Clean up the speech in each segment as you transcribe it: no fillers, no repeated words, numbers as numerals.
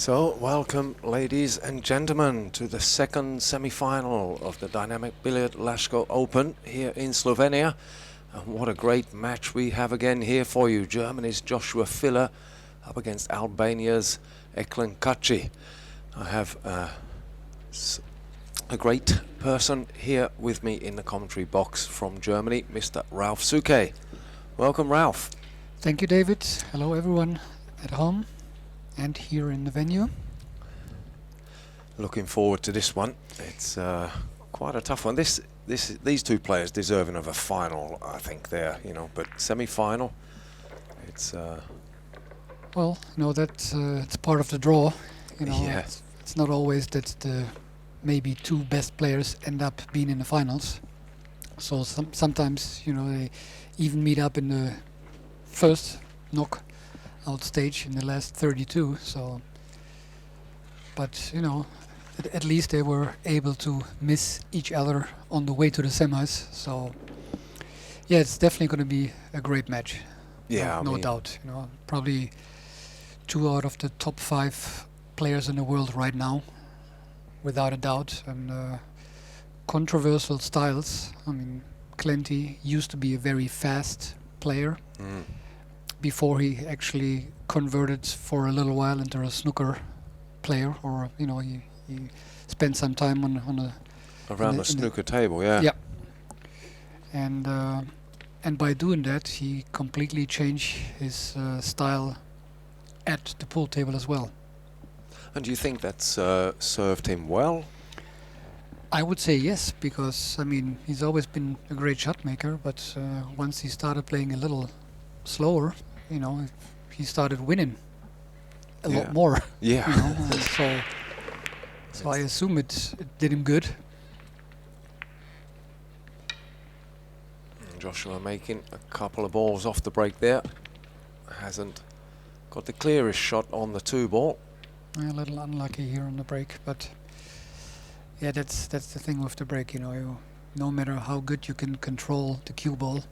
So, welcome, ladies and gentlemen, to the second semi-final of the Dynamic Billiard Lasko Open here in Slovenia. And what a great match we have again here for you. Germany's Joshua Filler up against Albania's Kaci. I have a great person here with me in the commentary box from Germany, Mr. Ralph Suke. Welcome, Ralph. Thank you, David. Hello, everyone at home and here in the venue. Looking forward to this one. It's quite a tough one. These two players deserving of a final, I think. There, but semi-final. It's well, that it's part of the draw. Yeah. It's not always that the maybe two best players end up being in the finals. So sometimes they even meet up in the first knockout stage in the last 32. So, but at least they were able to miss each other on the way to the semis. So, yeah, it's definitely going to be a great match. Yeah, no doubt. Probably 2 out of the top 5 players in the world right now, without a doubt, and controversial styles. I mean, Clenty used to be a very fast player before he actually converted for a little while into a snooker player, or he spent some time on around the snooker table, yeah. Yeah. And by doing that, he completely changed his style at the pool table as well. And do you think that's served him well? I would say yes, because he's always been a great shot maker, but once he started playing a little slower, he started winning a lot more. Yeah. And so I assume it did him good. Joshua making a couple of balls off the break there. Hasn't got the clearest shot on the 2-ball. A little unlucky here on the break, but yeah, that's the thing with the break. No matter how good you can control the cue ball,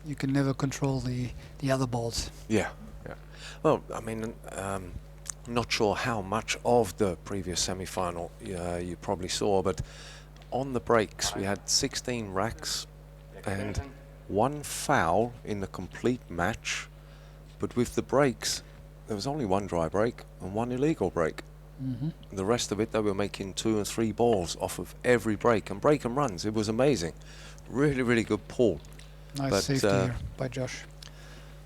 you can never control the other balls. Yeah. Well, I'm not sure how much of the previous semi-final you probably saw, but on the breaks we had 16 racks and 1 foul in the complete match, but with the breaks there was only 1 dry break and 1 illegal break. The rest of it, they were making 2 and 3 balls off of every break and runs. It was amazing. Really good pull. Nice safety here by Josh.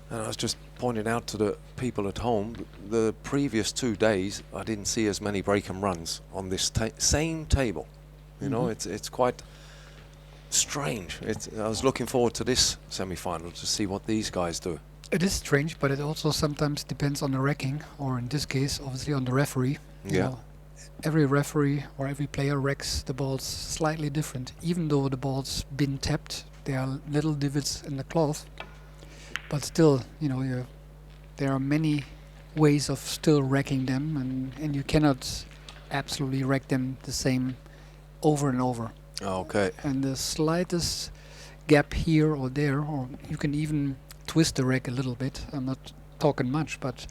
And I was just pointing out to the people at home, the previous 2 days I didn't see as many break and runs on this same table. It's quite strange. I was looking forward to this semi-final to see what these guys do. It is strange, but it also sometimes depends on the racking, or in this case, obviously on the referee. Every referee or every player racks the balls slightly different. Even though the ball's been tapped, there are little divots in the cloth. But still, there are many ways of still racking them, and you cannot absolutely rack them the same over and over. Okay. And the slightest gap here or there, or you can even twist the rack a little bit. I'm not talking much, but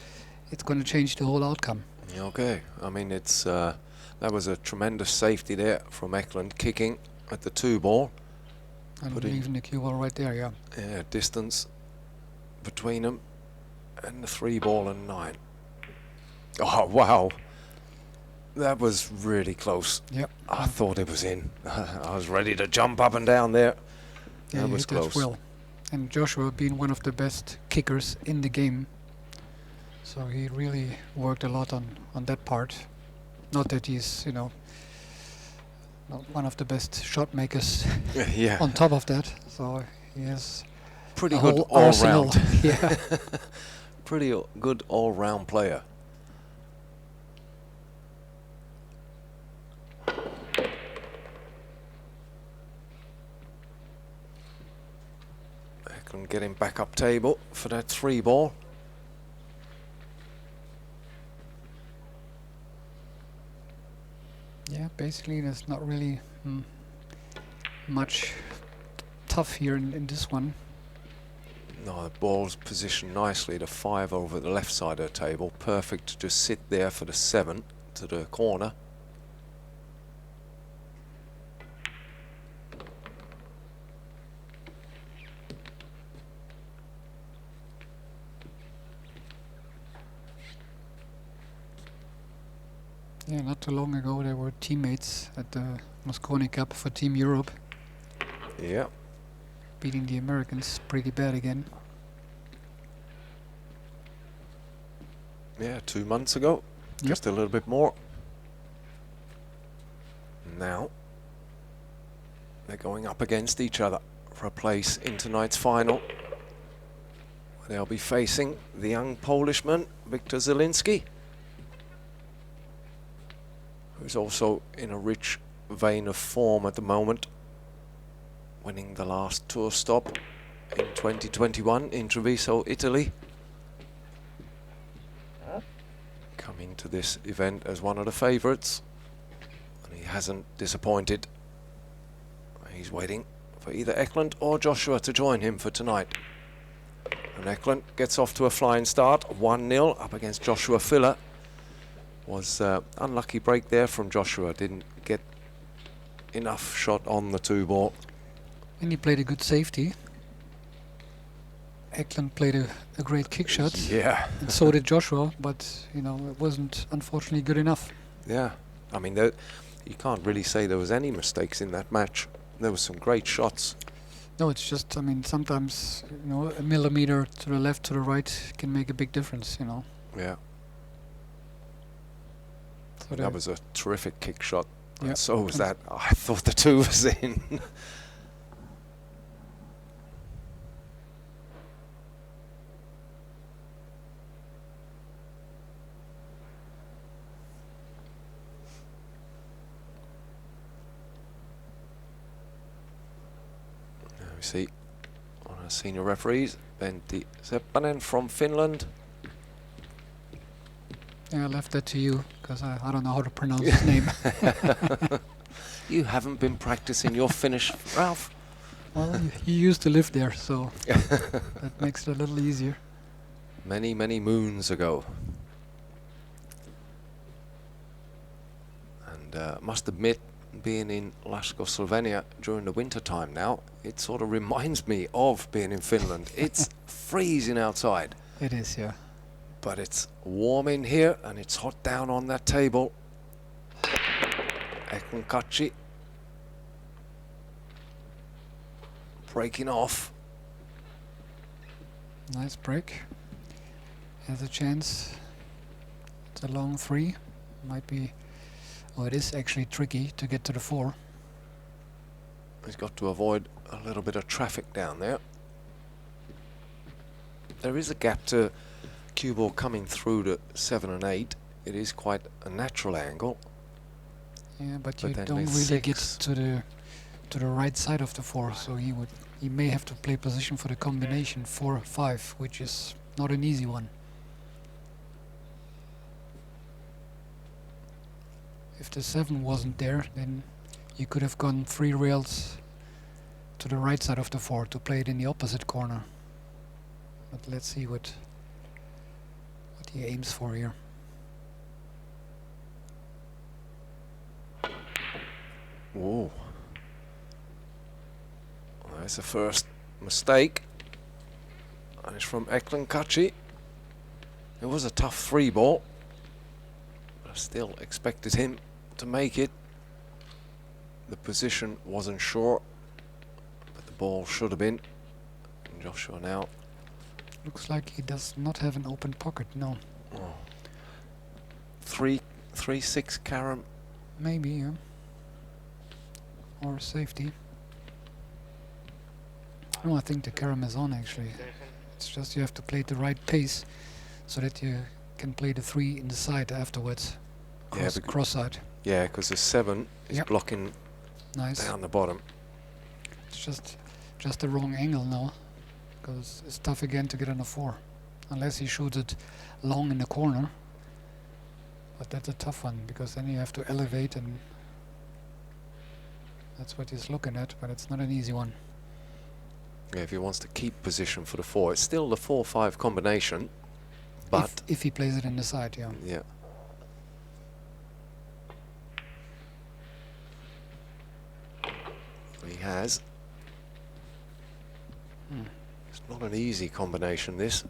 it's going to change the whole outcome. Okay. It's that was a tremendous safety there from Eklund, kicking at the 2-ball. And leaving the cue ball right there, yeah. Yeah, distance between them and the 3-ball and 9. Oh, wow. That was really close. Yep. I thought it was in. I was ready to jump up and down there. Yeah, that was close. Well. And Joshua being one of the best kickers in the game, so he really worked a lot on that part. Not that he's not one of the best shot makers yeah. on top of that, so he has pretty good all-round. Yeah. Pretty good all-round player. Eklund getting back up table for that 3-ball. Yeah, basically there's not really much tough here in this one. No, the ball's positioned nicely to 5 over the left side of the table. Perfect to just sit there for the 7 to the corner. Yeah, not too long ago they were teammates at the Moscone Cup for Team Europe, Yeah. beating the Americans pretty bad again. Yeah, 2 months ago. Yep. Just a little bit more. Now they're going up against each other for a place in tonight's final. They'll be facing the young Polishman, Viktor Zielinski, who's also in a rich vein of form at the moment, winning the last tour stop in 2021 in Treviso, Italy. Coming to this event as one of the favourites, and he hasn't disappointed. He's waiting for either Eklund or Joshua to join him for tonight. And Eklund gets off to a flying start, 1-0 up against Joshua Filler. Was unlucky break there from Joshua, didn't get enough shot on the 2 ball. And he played a good safety. Eklund played a great kick shot. Yeah. And so did Joshua, but you know, it wasn't unfortunately good enough. Yeah, I mean, you can't really say there was any mistakes in that match. There were some great shots. No, it's just, I mean, sometimes, you know, a millimeter to the left, to the right can make a big difference, you know. Yeah. So That was a terrific kick shot. Yeah. And so was that. I thought the 2 was in. Now we see on our senior referees, Pentti Seppänen from Finland. Yeah, I left that to you, because I don't know how to pronounce his name. You haven't been practicing your Finnish, Ralph. Well, you used to live there, so that makes it a little easier. Many, many moons ago. And must admit, being in Lasko, Slovenia during the winter time now, it sort of reminds me of being in Finland. It's freezing outside. It is, yeah. But it's warm in here and it's hot down on that table. Kaci breaking off. Nice break. Has a chance. It's a long 3. Might be... Oh, it is actually tricky to get to the 4. He's got to avoid a little bit of traffic down there. There is a gap to cue ball coming through to 7 and 8. It is quite a natural angle. Yeah, but But you then don't with really get 6. to the right side of the 4, so he may have to play position for the combination 4-5, which is not an easy one. If the 7 wasn't there, then you could have gone 3 rails to the right side of the 4 to play it in the opposite corner. But let's see what he aims for here. Whoa. Well, that's the first mistake. And it's from Kaci. It was a tough 3 ball. But I still expected him to make it. The position wasn't sure, but the ball should have been. And Joshua now. Looks like he does not have an open pocket, no. Oh. 3-6 carom. Maybe, yeah. Or safety. No, I think the carom is on actually. It's just you have to play at the right pace so that you can play the 3 in the side afterwards. Cross side. Yeah, because the 7 is Yep. blocking Nice. down the bottom. It's just the wrong angle now, because it's tough again to get on a 4, unless he shoots it long in the corner. But that's a tough one, because then you have to elevate, and that's what he's looking at, but it's not an easy one. Yeah, if he wants to keep position for the 4, it's still the 4-5 combination, but if he plays it in the side, yeah. yeah. He has. It's not an easy combination, this.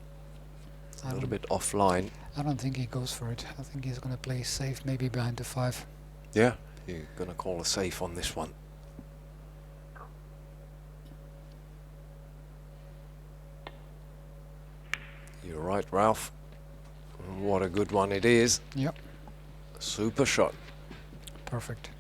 It's a little bit offline. I don't think he goes for it. I think he's going to play safe, maybe behind the 5. Yeah, you're going to call a safe on this one. You're right, Ralph. What a good one it is. Yep. Super shot. Perfect.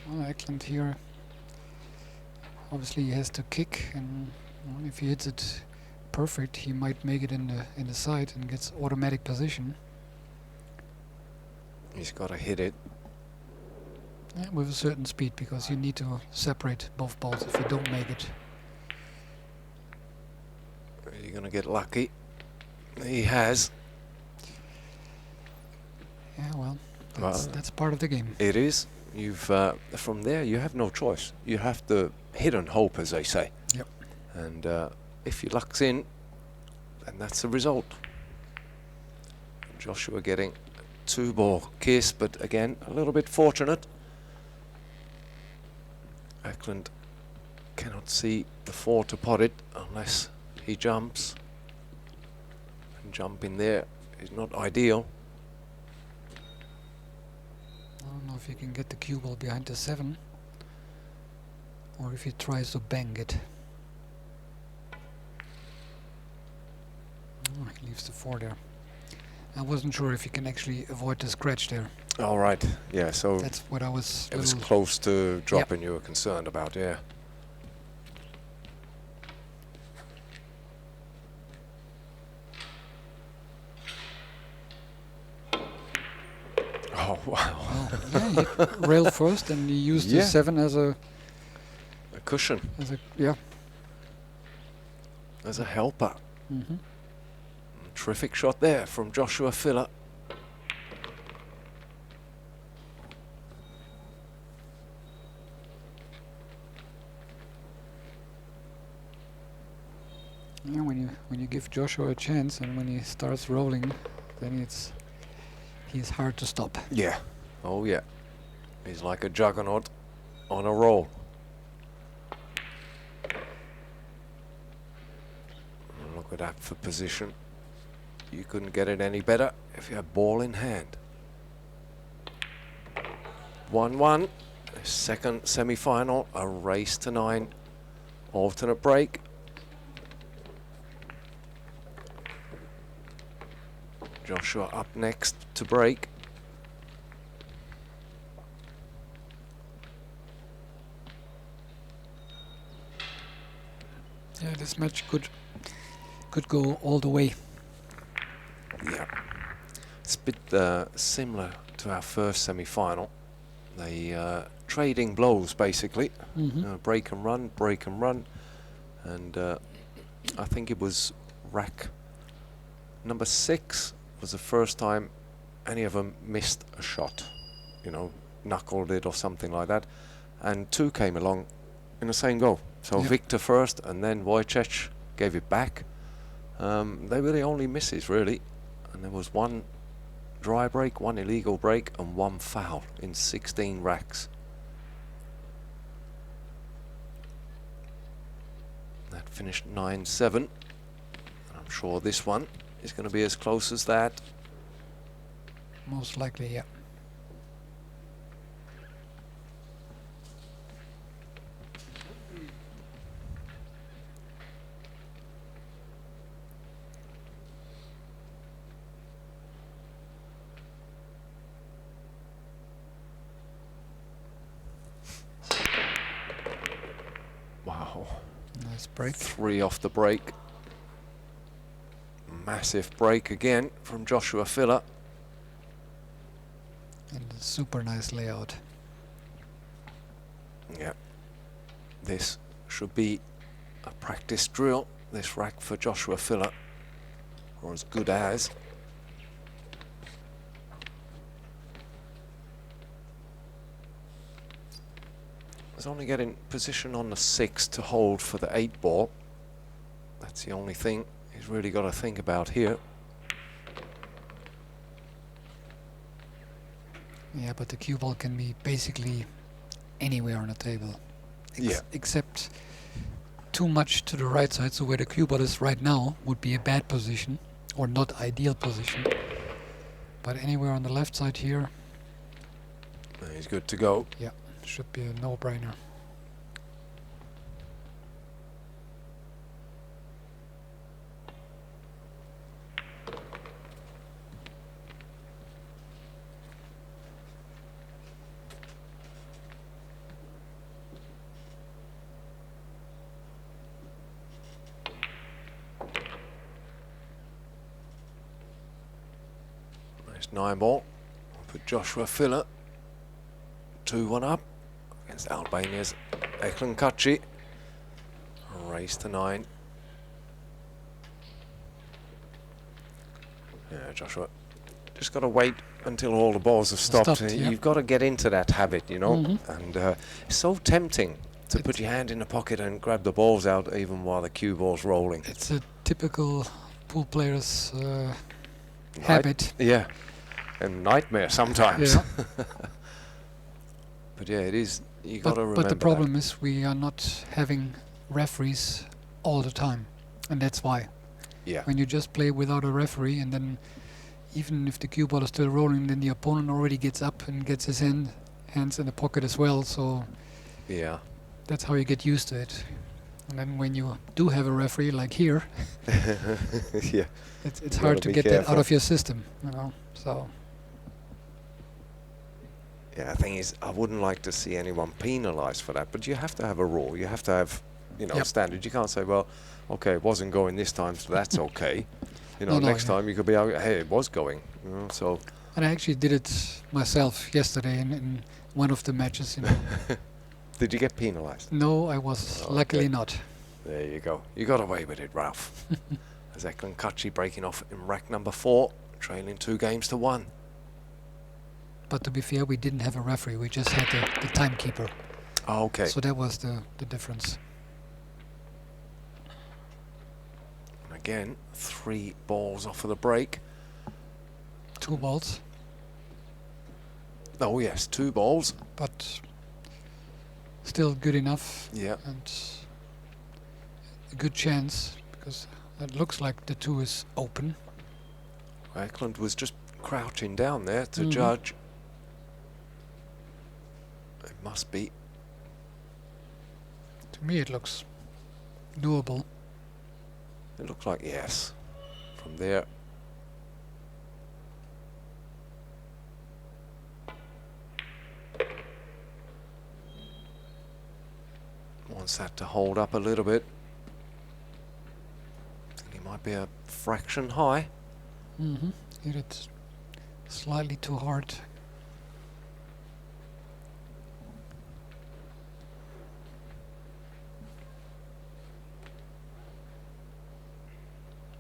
Well, Eklund here, obviously he has to kick, and well, if he hits it perfect, he might make it in the side and gets automatic position. He's got to hit it. Yeah, with a certain speed, because you need to separate both balls if you don't make it. Are you going to get lucky? He has. Yeah, well, that's part of the game. It is. You've from there you have no choice. You have to hit and hope, as they say. Yep. And if your luck's in, then that's the result. Joshua getting 2-ball kiss, but again a little bit fortunate. Eklund cannot see the 4 to pot it unless he jumps. And jumping there is not ideal. I don't know if he can get the cue ball behind the 7, or if he tries to bang it. Oh, he leaves the 4 there. I wasn't sure if he can actually avoid the scratch there. All right, yeah, so That's what I was. it was close to dropping. You were concerned about, yeah. Oh, wow. Oh, yeah, he railed first, and he used Yeah. the 7 as a Cushion, yeah. as a helper. Mm-hmm. Terrific shot there from Joshua Filler. Yeah, when you give Joshua a chance, and when he starts rolling, then he's hard to stop. Yeah. Oh, yeah. He's like a juggernaut on a roll. Look at that for position. You couldn't get it any better if you had ball in hand. 1-1. Second semi-final. A race to 9. Alternate break. Joshua up next to break. Yeah, this match could go all the way. Yeah. It's a bit similar to our first semi-final. They trading blows, basically. Mm-hmm. Break and run. And I think it was rack number 6 was the first time any of them missed a shot. You know, knuckled it or something like that. And 2 came along in the same go. So Yep. Victor first, and then Wojciech gave it back. They were the only misses, really. And there was 1 dry break, 1 illegal break, and 1 foul in 16 racks. That finished 9-7. I'm sure this one is going to be as close as that. Most likely, yeah. Wow. Nice break. 3 off the break. Massive break again from Joshua Filler. And a super nice layout. Yeah. This should be a practice drill, this rack for Joshua Filler. Or as good as. He's only getting position on the 6 to hold for the 8 ball. That's the only thing he's really got to think about here. Yeah, but the cue ball can be basically anywhere on the table. Yeah. Except too much to the right side, so where the cue ball is right now would be a bad position, or not ideal position. But anywhere on the left side here, He's good to go. yeah, should be a no-brainer. Nice 9 ball for Joshua Filler. 2-1 up against Albania's Kaci. Race to 9. Yeah, Joshua, just got to wait until all the balls have stopped. Yeah. You've got to get into that habit, you know. Mm-hmm. And it's so tempting to put your hand in the pocket and grab the balls out even while the cue ball's rolling. It's a typical pool player's habit. Yeah, and nightmare sometimes. Yeah. But yeah, it is. You got to remember. But the problem is we are not having referees all the time, and that's why. Yeah. When you just play without a referee, and then even if the cue ball is still rolling, then the opponent already gets up and gets his hands in the pocket as well. So yeah, that's how you get used to it. And then when you do have a referee, like here, yeah, it's hard to get that out of your system, you know. So. Yeah, the thing is, I wouldn't like to see anyone penalised for that, but you have to have a rule. You have to have, you know, Yep. standards. You can't say, well, okay, it wasn't going this time, so that's okay. You know, No, next time you could be out, hey, it was going. You know, so. And I actually did it myself yesterday in one of the matches. You know. Did you get penalised? No, I was luckily not. There you go. You got away with it, Ralph. As Kaci breaking off in rack number 4, trailing 2-1. But to be fair, we didn't have a referee. We just had the timekeeper. Oh, okay. So that was the difference. And again, 3 balls off of the break. 2 balls. Oh yes, 2 balls. But still good enough. Yeah. And a good chance, because it looks like the 2 is open. Eklund was just crouching down there to Mhm. judge. It must be. To me it looks doable. It looks like yes. From there. Wants that to hold up a little bit. Think he might be a fraction high. Mm-hmm. Hit it slightly too hard.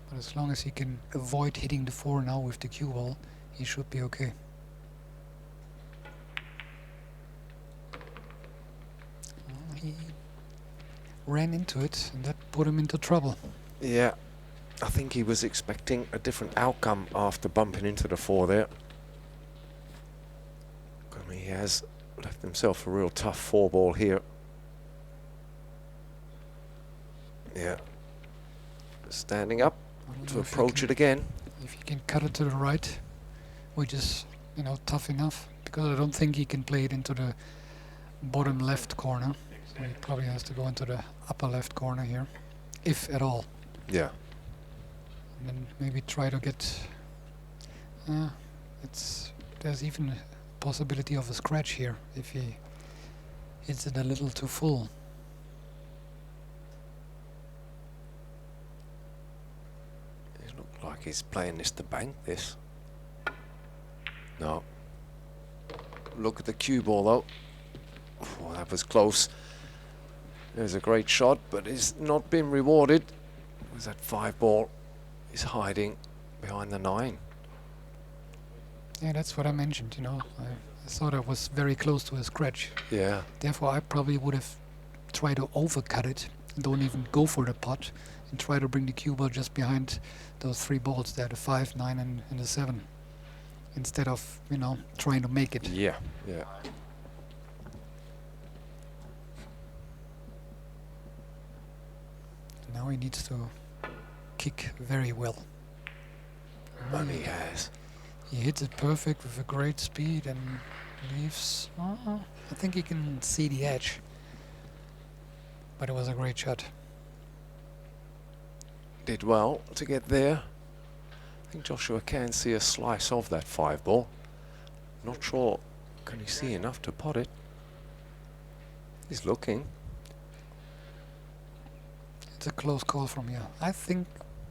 But as long as he can avoid hitting the 4 now with the cue ball, he should be okay. Well, he ran into it, and that put him into trouble. Yeah, I think he was expecting a different outcome after bumping into the 4 there. I mean, he has left himself a real tough 4 ball here. Yeah. Standing up I don't to know if he approach can- it again. If he can cut it to the right, which is, you know, tough enough, because I don't think he can play it into the bottom left corner. So he probably has to go into the upper left corner here, if at all. Yeah. And then maybe try to get. There's even a possibility of a scratch here if he hits it a little too full. It looks like he's playing this to bank this. No. Look at the cue ball though. Oh, that was close. There's a great shot, but it's not been rewarded. Was that 5 ball? He's hiding behind the 9. Yeah, that's what I mentioned. You know, I I thought I was very close to a scratch. Yeah. Therefore, I probably would have tried to overcut it and don't even go for the pot and try to bring the cue ball just behind those 3 balls there, the 5, 9, and the 7, instead of, you know, trying to make it. Yeah. Yeah. Now he needs to kick very well. And he has. He hits it perfect with a great speed and leaves. I think he can see the edge. But it was a great shot. Did well to get there. I think Joshua can see a slice of that 5 ball. Not sure. Can he see enough to pot it? He's looking. It's a close call from here. I think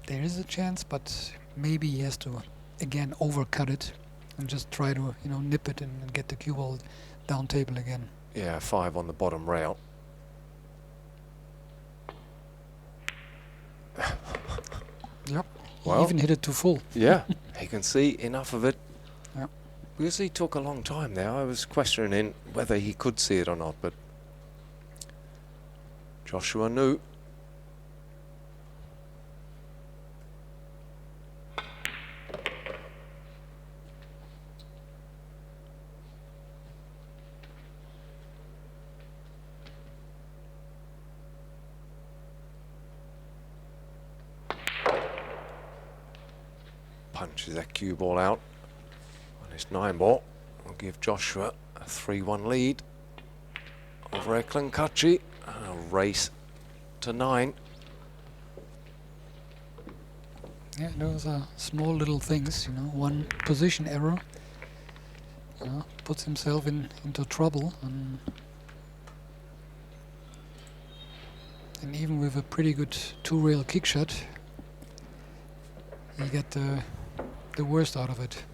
there is a chance, but maybe he has to again overcut it and just try to, you know, nip it and get the cue ball down table again. Yeah, 5 on the bottom rail. Yep. Well, He even hit it to full. Yeah, he can see enough of it. Yep. Because he took a long time there. I was questioning whether he could see it or not, but Joshua knew. Punches that cue ball out on his 9 ball. Will give Joshua a 3-1 lead over Eklund Kaci. A race to 9. Yeah, those are small little things, you know. One position error, you know, puts himself into trouble, and even with a pretty good 2-rail kick shot, you get the worst out of it.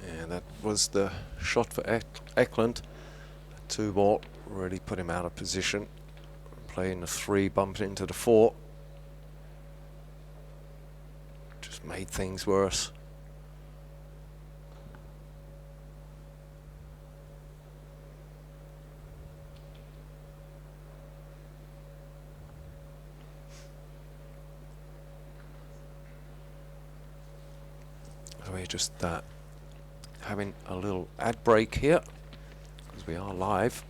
And that was the shot for Eklund. 2 ball really put him out of position. Playing the 3, bumping into the 4. Just made things worse. So we're just having a little ad break here because we are live.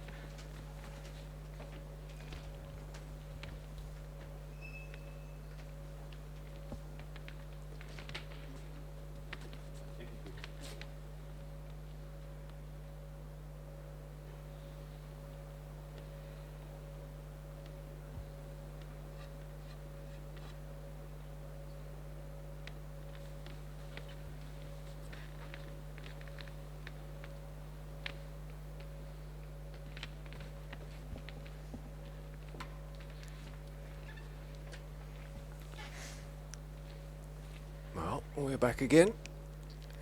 We're back again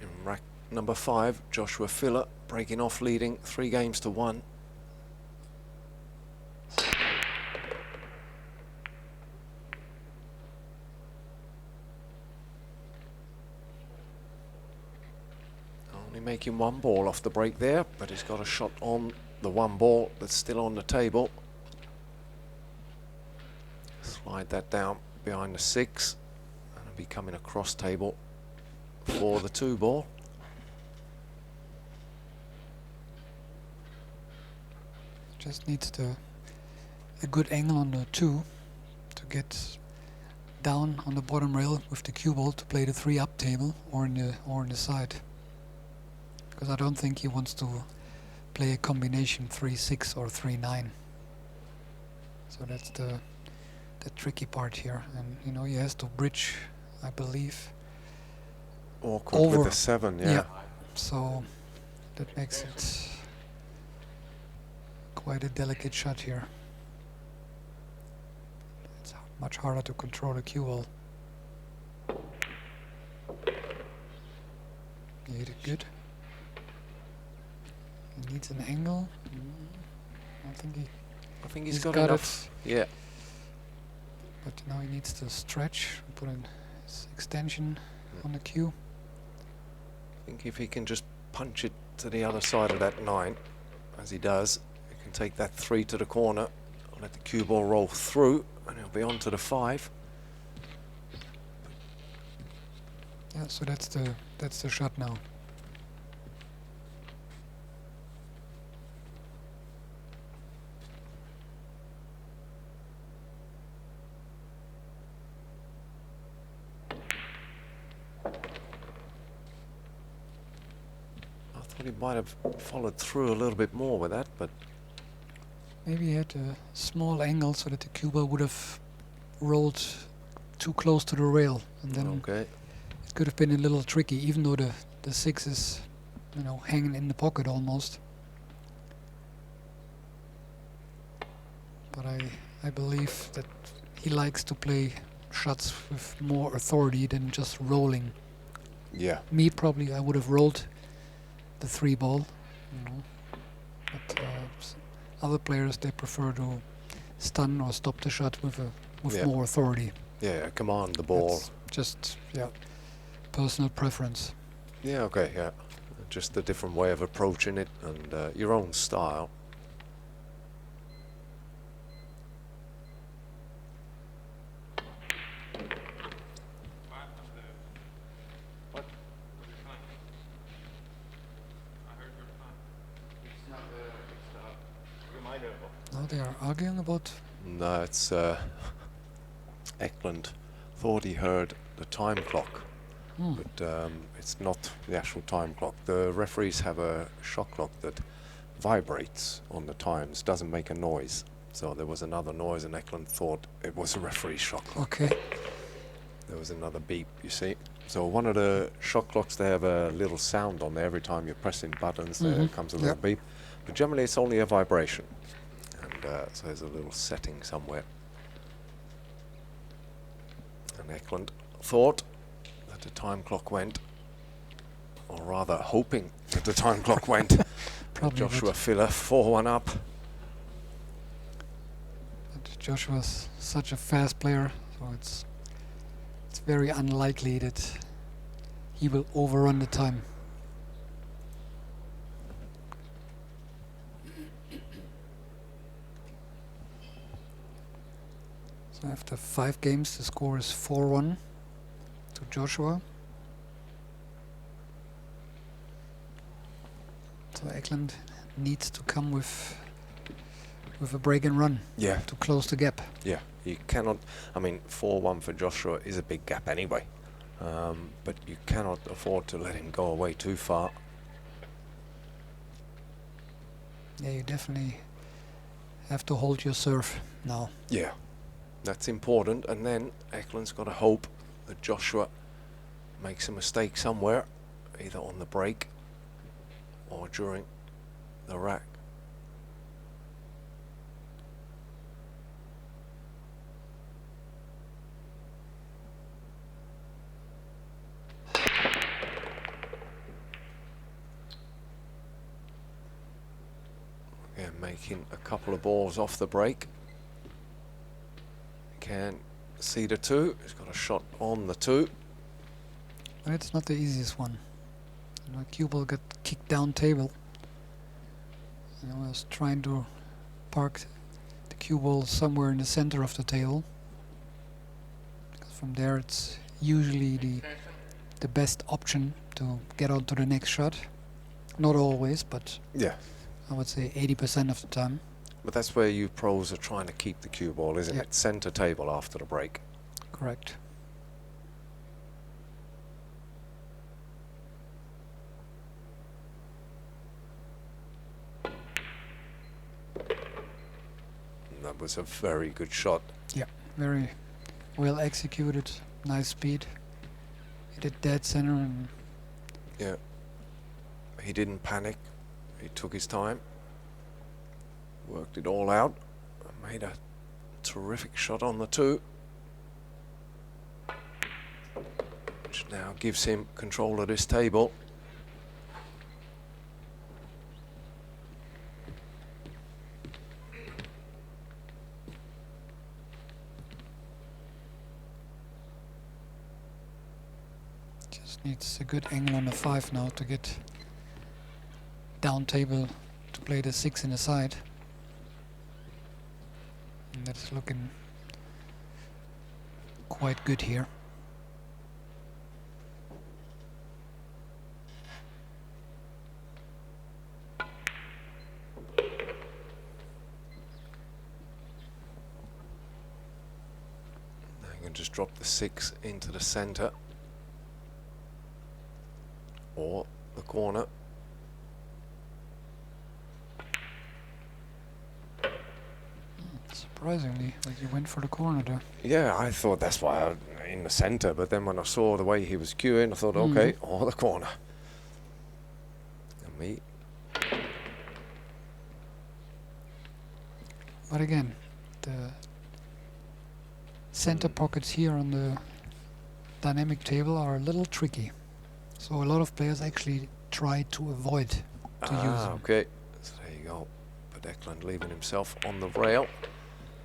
in rack number 5. Joshua Filler breaking off, leading 3 games to 1. Only making 1 ball off the break there, but he's got a shot on the 1 ball that's still on the table. Slide that down behind the 6 and it'll be coming across table for the 2 ball. Just needs a good angle on the 2 to get down on the bottom rail with the cue ball to play the 3 up table or in the side. Because I don't think he wants to play a combination 3-6 or 3-9. So that's the tricky part here, and you know, he has to bridge, I believe. Awkward over with the 7, yeah. So that makes it quite a delicate shot here. It's much harder to control the cue ball. He hit it good. He needs an angle. I think he's got got enough. it. Yeah. But now he needs to stretch, put in his extension on the cue. I think if he can just punch it to the other side of that 9, as he does, he can take that 3 to the corner, let the cue ball roll through, and he'll be on to the 5. Yeah, so that's the shot now. I thought he might have followed through a little bit more with that, but Maybe he had a small angle so that the cue ball would have rolled too close to the rail, and then okay. it could have been a little tricky, even though the 6 is, you know, hanging in the pocket almost. But I believe that he likes to play shots with more authority than just rolling. Yeah. Me, probably I would have rolled the 3 ball, you know. But other players, they prefer to stun or stop the shot with Yeah. more authority. Yeah, command the ball. That's just, yeah, personal preference. Yeah, okay, yeah. Just a different way of approaching it and your own style. Now they are arguing about. No, it's Eklund thought he heard the time clock, but it's not the actual time clock. The referees have a shot clock that vibrates on the times, doesn't make a noise. So there was another noise and Eklund thought it was a referee's shot clock. Okay. There was another beep, you see. So one of the shot clocks, they have a little sound on there. Every time you're pressing buttons, there comes a little beep. But generally it's only a vibration. And so there's a little setting somewhere. And Eklund thought that the time clock went, or rather hoping that the time clock went. Probably Joshua Filler 4-1 up. But Joshua's such a fast player, so it's very unlikely that he will overrun the time. So after 5 games, the score is 4-1 to Joshua. So Eklund needs to come with a break and run to close the gap. Yeah, you cannot. I mean, 4-1 for Joshua is a big gap anyway, but you cannot afford to let him go away too far. Yeah, you definitely have to hold your serve now. Yeah, that's important. And then Eklund's got to hope that Joshua makes a mistake somewhere, either on the break or during the rack. Yeah, making a couple of balls off the break. Can see the 2. He's got a shot on the 2. But it's not the easiest one. You know, cue ball got kicked down table. You know, I was trying to park the cue ball somewhere in the center of the table. Because from there it's usually the best option to get on to the next shot. Not always, but Yeah. I would say 80% of the time. But that's where you pros are trying to keep the cue ball, isn't it? Center table after the break. Correct. And that was a very good shot. Yeah, very well executed, nice speed. Hit it dead center and Yeah. He didn't panic. He took his time. Worked it all out. Made a terrific shot on the 2. Which now gives him control of this table. Needs a good angle on the 5 now to get down table to play the 6 in the side. And that's looking quite good here. Now you can just drop the 6 into the center or the corner. Surprisingly, like you went for the corner there. Yeah, I thought that's why in the center, but then when I saw the way he was queuing, I thought, okay, or the corner. And me. But again, the center pockets here on the dynamic table are a little tricky. So a lot of players actually try to avoid to use them. Okay, so there you go. But Eklund leaving himself on the rail.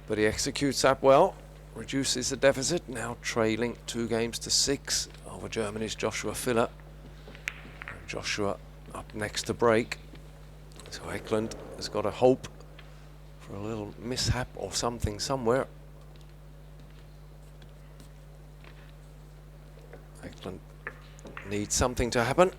But he executes that well, reduces the deficit, now trailing 2 games to 6 over Germany's Joshua Filler. Joshua up next to break. So Eklund has got a hope for a little mishap or something somewhere. Eklund needs something to happen.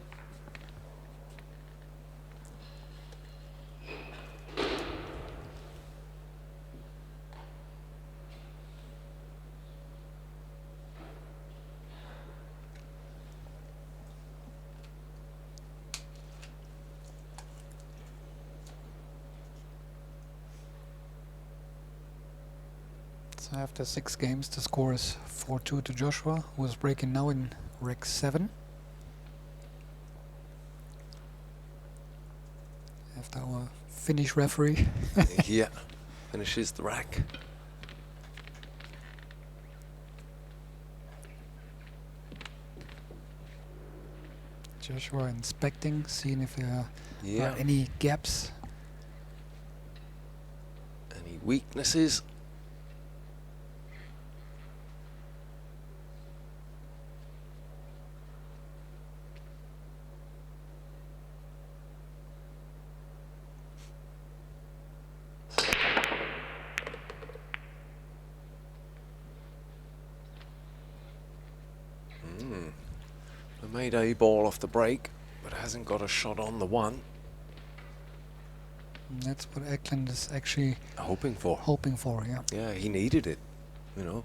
So after 6 games, the score is 4-2 to Joshua, who is breaking now in rec 7. After our Finnish referee. Yeah, finishes the rack. Joshua inspecting, seeing if there Yeah. are any gaps. Any weaknesses? Made a ball off the break, but hasn't got a shot on the 1. And that's what Eklund is actually Hoping for. hoping for, yeah. Yeah, he needed it, you know.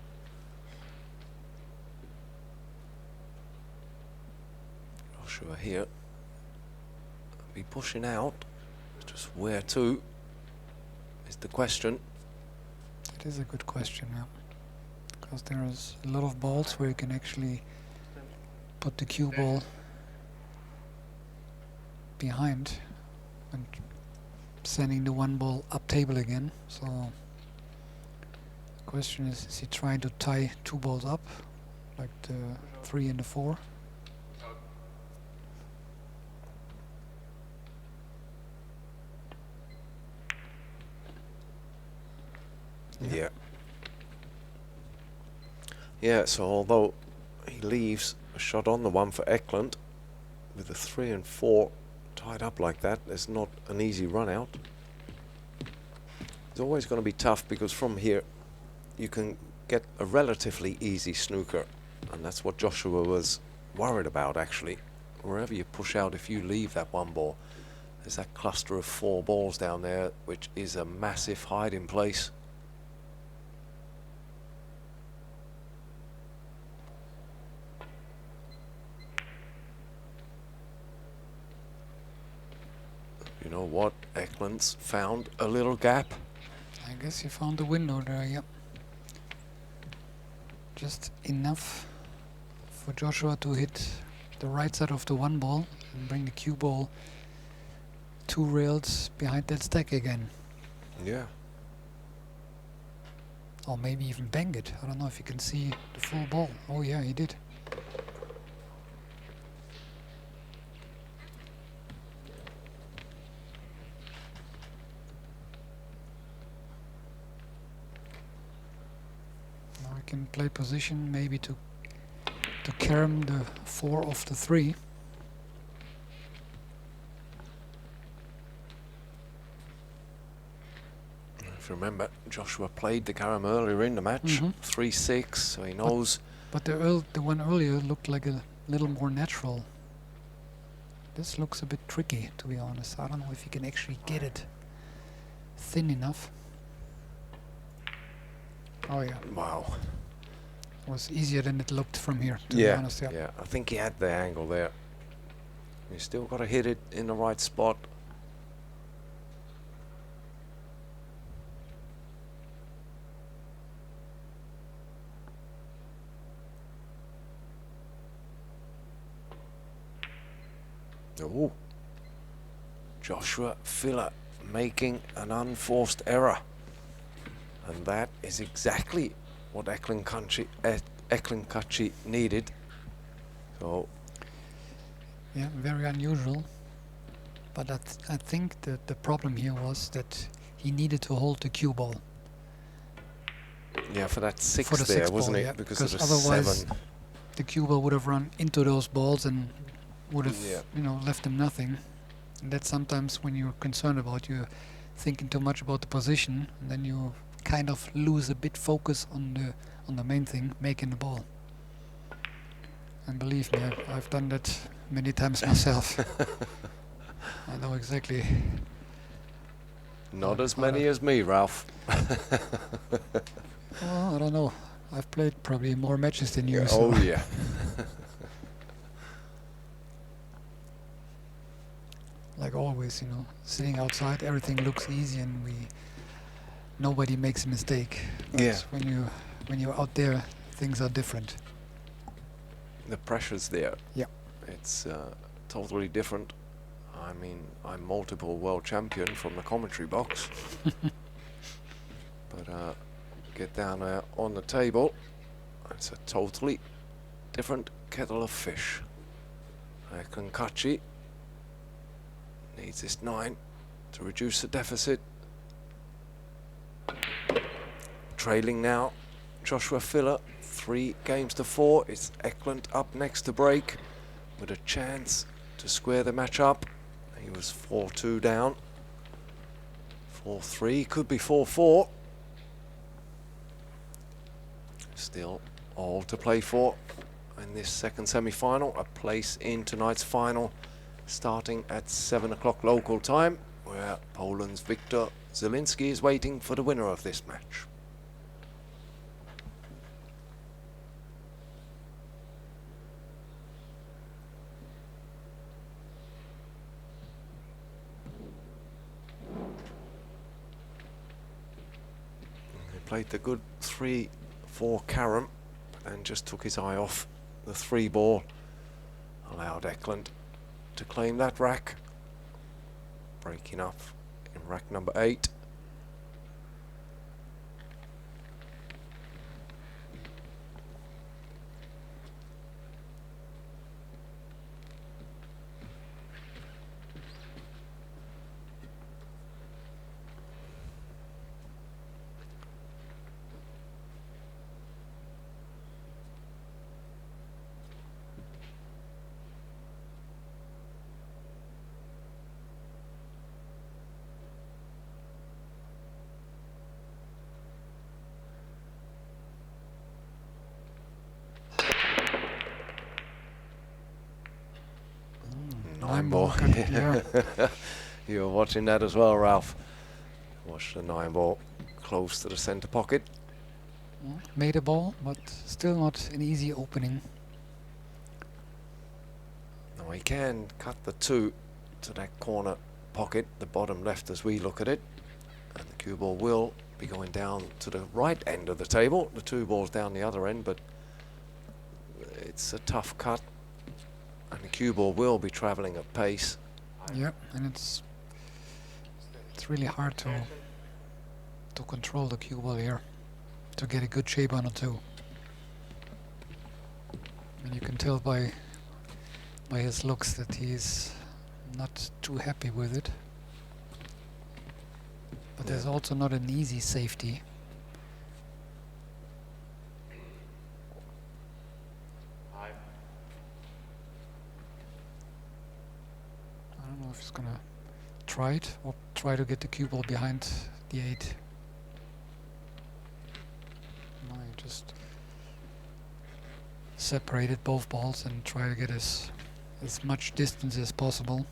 Joshua here. Be pushing out. Just where to is the question. It is a good question, yeah. Because there is a lot of balls where you can actually put the cue ball behind and sending the 1 ball up table again. So the question is he trying to tie 2 balls up, like the 3 and the 4? Yeah. Yeah, so although he leaves a shot on the 1 for Eklund, with the 3 and 4 tied up like that, there's not an easy run out. It's always going to be tough because from here you can get a relatively easy snooker, and that's what Joshua was worried about actually. Wherever you push out, if you leave that 1 ball, there's that cluster of 4 balls down there, which is a massive hiding place. You know what? Eklund's found a little gap. I guess he found the window there, yep. Just enough for Joshua to hit the right side of the 1 ball and bring the cue ball 2 rails behind that stack again. Yeah. Or maybe even bang it. I don't know if you can see the full ball. Oh yeah, he did. Now we can play position maybe to to carom the 4 off the 3. If you remember, Joshua played the carom earlier in the match, 3-6, so he knows. But the one earlier looked like a little more natural. This looks a bit tricky, to be honest. I don't know if you can actually get it thin enough. Oh yeah. Wow. It was easier than it looked from here, to be honest. Yeah, I think he had the angle there. You still got to hit it in the right spot. Oh, Joshua Filler making an unforced error, and that is exactly what Kaci needed. So yeah, very unusual. But I think that the problem here was that he needed to hold the cue ball. Yeah, for that 6 for the there, 6 wasn't ball, it? yeah, Because of the otherwise 7. the cue ball would have run into those balls and would have, Yeah. you know, left them nothing. And that's sometimes when you're concerned about, you're thinking too much about the position, and then you kind of lose a bit focus on the main thing, making the ball. And believe me, I've done that many times myself. I know exactly. Not as many as me, Ralph. Well, I don't know. I've played probably more matches than you. So. Oh yeah. Like always, you know, sitting outside, everything looks easy, and nobody makes a mistake. But Yeah. when you're out there, things are different. The pressure's there. Yeah. It's totally different. I mean, I'm multiple world champion from the commentary box. But get down there on the table, it's a totally different kettle of fish. Kaci needs this 9 to reduce the deficit. Trailing now, Joshua Filler, 3 games to 4. It's Eklund up next to break with a chance to square the match up. He was 4-2 down. 4-3, could be 4-4. Still all to play for in this second semi-final. A place in tonight's final starting at 7 o'clock local time, where Poland's Viktor Zielinski is waiting for the winner of this match. He played the good 3-4 carom and just took his eye off the 3 ball. Allowed Eklund to claim that rack. Breaking up in rack number 8. Nine ball. Yeah. You were watching that as well, Ralph. Watch the 9 ball close to the center pocket. Made a ball, but still not an easy opening. Now he can cut the 2 to that corner pocket, the bottom left as we look at it. And the cue ball will be going down to the right end of the table. The 2 balls down the other end, but it's a tough cut. And the cue ball will be traveling at pace. Yep, and it's really hard to control the cue ball here, to get a good shape on it too. And you can tell by his looks that he's not too happy with it. But there's also not an easy safety. try it, or try to get the cue ball behind the 8. No, you just separated both balls and try to get as much distance as possible.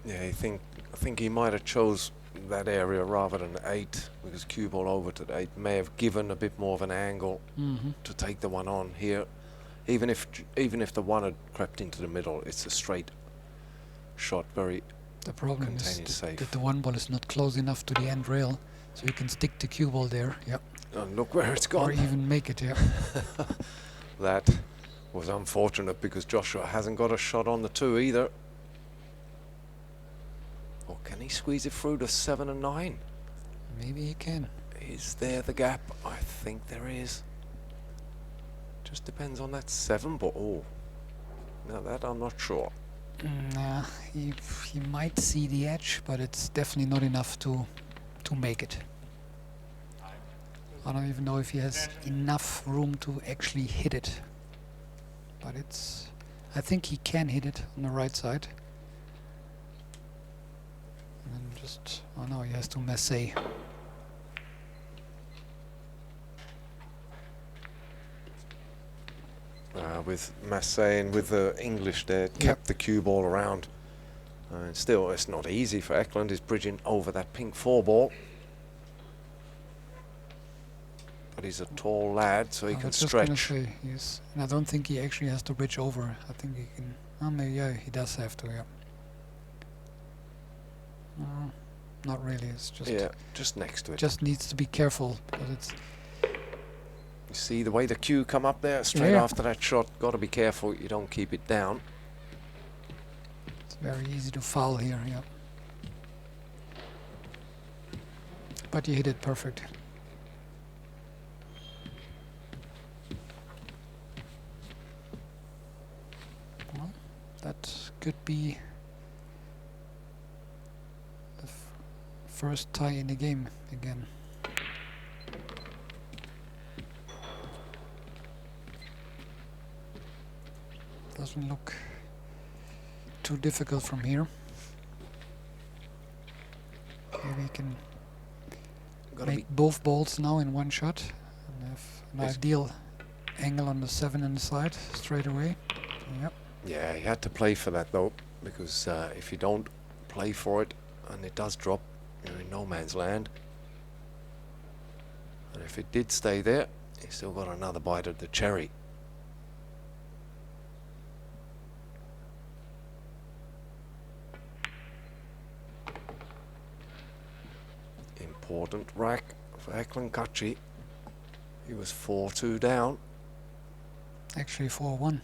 Yeah, I think he might have chose that area rather than 8, because cue ball over to the 8 may have given a bit more of an angle to take the one on here. Even if the one had crept into the middle, it's a straight shot, very The problem is contained safe. that the one ball is not close enough to the end rail, so you can stick the cue ball there. Yep. And look where it's Or gone. even make it. Yeah. That was unfortunate because Joshua hasn't got a shot on the 2 either. Or can he squeeze it through to 7 and 9? Maybe he can. Is there the gap? I think there is. Just depends on that 7 ball. Oh, now that I'm not sure. Nah, he might see the edge, but it's definitely not enough to make it. I don't even know if he has enough room to actually hit it. But I think he can hit it on the right side. And then just, oh no, he has to massé. With Massey and with the English there, kept the cue ball around. And still, it's not easy for Eklund. He's bridging over that pink 4 ball. But he's a tall lad, so he I can was just gonna stretch. say, yes. And I don't think he actually has to bridge over. I think he can. Oh, maybe, yeah, he does have to, yeah. No, not really. It's just. Yeah, just next to it. Just needs to be careful because it's. You see the way the cue come up there straight Yeah. after that shot. Got to be careful you don't keep it down. It's very easy to foul here, yeah. But you hit it perfect. Well, that could be the first tie in the game again. Doesn't look too difficult from here. Maybe we can Gotta make both balls now in one shot and have an Yes. ideal angle on the 7 and the side straight away. Yep. Yeah, he had to play for that though, because if you don't play for it and it does drop, you're in no man's land. And if it did stay there, he's still got another bite at the cherry. Important rack for Eklund Kaci. He was 4-2 down. Actually 4-1.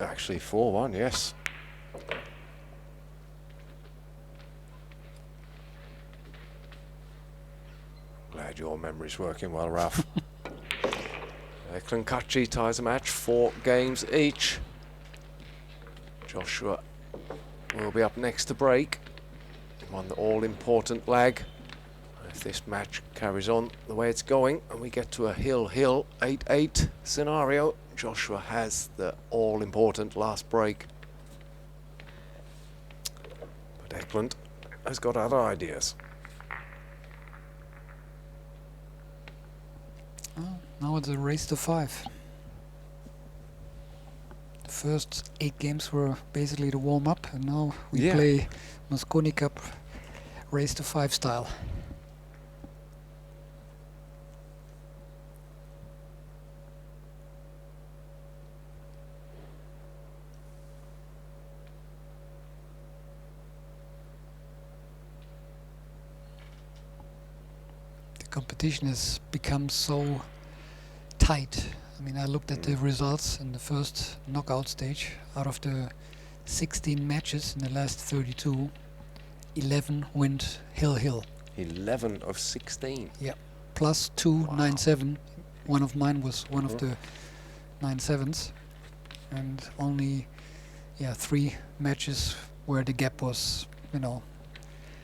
Actually 4-1, yes. Glad your memory's working well, Ralph. Eklund Kaci ties the match, 4 games each. Joshua will be up next to break. Won the all-important leg. If this match carries on the way it's going and we get to a hill 8-8 scenario, Joshua has the all-important last break. But Eklund has got other ideas. Oh, now it's a race to 5. The first 8 games were basically the warm-up, and now we Yeah. play Mosconi Cup race to 5 style. Competition has become so tight. I mean, I looked at the results in the first knockout stage. Out of the 16 matches in the last 32, 11 went hill. 11 of 16. Plus 2 Wow. 9-7. One of mine was one of the 9-7s. And only 3 matches where the gap was, More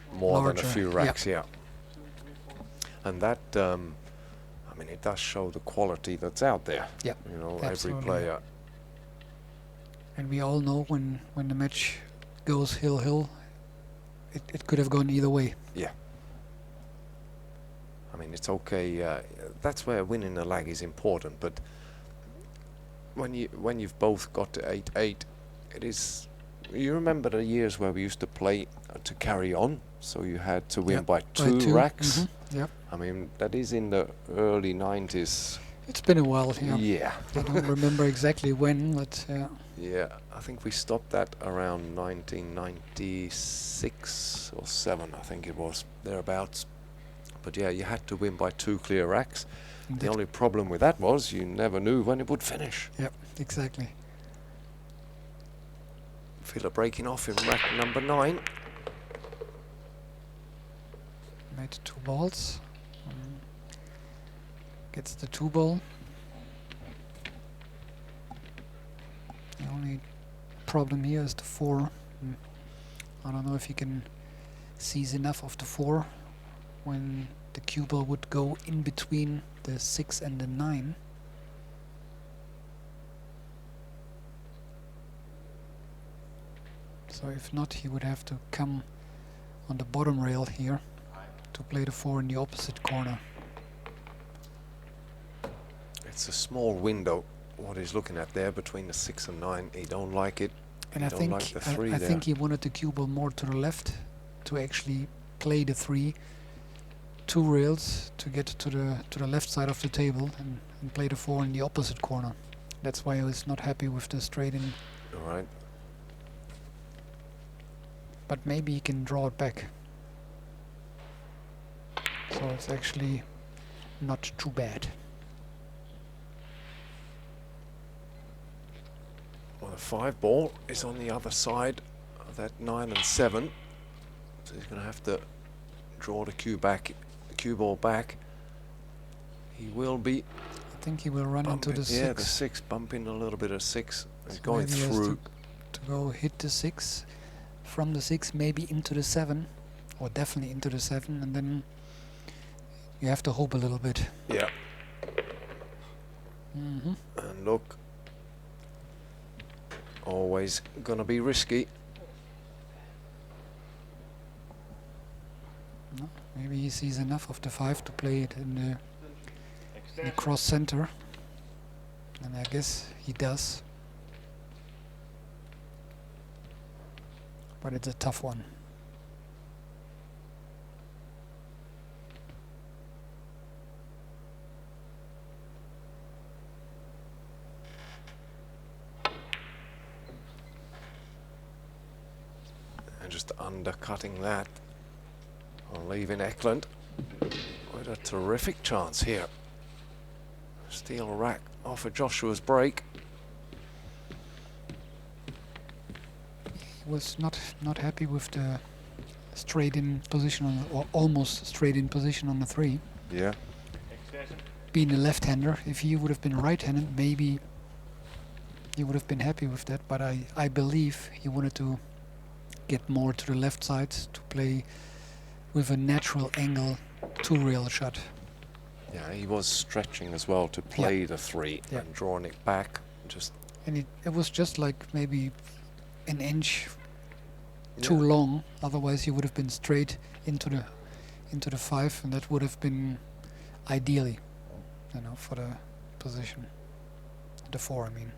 than Larger, a few yeah. racks, yeah. And that, I mean, it does show the quality that's out there. Yeah, You know, absolutely. every player. And we all know when the match goes hill, it could have gone either way. Yeah. I mean, it's okay. That's where winning a lag is important. But when you've both got to 8-8, it is. You remember the years where we used to play to carry on, so you had to win Yep, by by two racks. Mm-hmm. Yep. I mean, that is in the early 90s. It's been a while. Yeah. Yeah. I don't remember exactly when, but Yeah, I think we stopped that around 1996 or 7, I think it was, thereabouts. But yeah, you had to win by 2 clear racks. The only problem with that was you never knew when it would finish. Yep, exactly. Filler breaking off in rack number 9. Made 2 balls. Gets the 2 ball. The only problem here is the 4. I don't know if you can seize enough of the 4 when the cue ball would go in between the 6 and the 9. So if not, he would have to come on the bottom rail here to play the 4 in the opposite corner. It's a small window, what he's looking at there between the 6 and 9. He don't like it. And He I don't think like the 3 I there. think he wanted the cue ball more to the left to actually play the 3, 2 rails to get to the left side of the table and play the 4 in the opposite corner. That's why I was not happy with the straight in. All right. But maybe he can draw it back. So it's actually not too bad. Well, the 5 ball is on the other side of that 9 and 7. So he's going to have to draw the cue ball back. He will be I think he will run into bumping, the yeah, the 6. 6, bumping a little bit of 6. He's So going maybe he has through. to go hit the 6, from the 6 maybe into the 7, or definitely into the 7, and then you have to hope a little bit. Yeah, Mm-hmm. and look, always going to be risky. No, maybe he sees enough of the 5 to play it in the cross center, and I guess he does. But it's a tough one. And just undercutting that, and leaving Eklund with a terrific chance here. Steal a rack off of Joshua's break. Was not happy with the straight in position on or almost straight in position on the 3. Yeah. Being a left-hander, if he would have been right-handed, maybe he would have been happy with that. But I believe he wanted to get more to the left side to play with a natural angle 2-rail shot. Yeah, he was stretching as well to play the 3 Yeah. and drawing it back. Just And it was just like maybe an inch too yeah. long. Otherwise, he would have been straight into the 5, and that would have been ideally, for the position. The 4, I mean.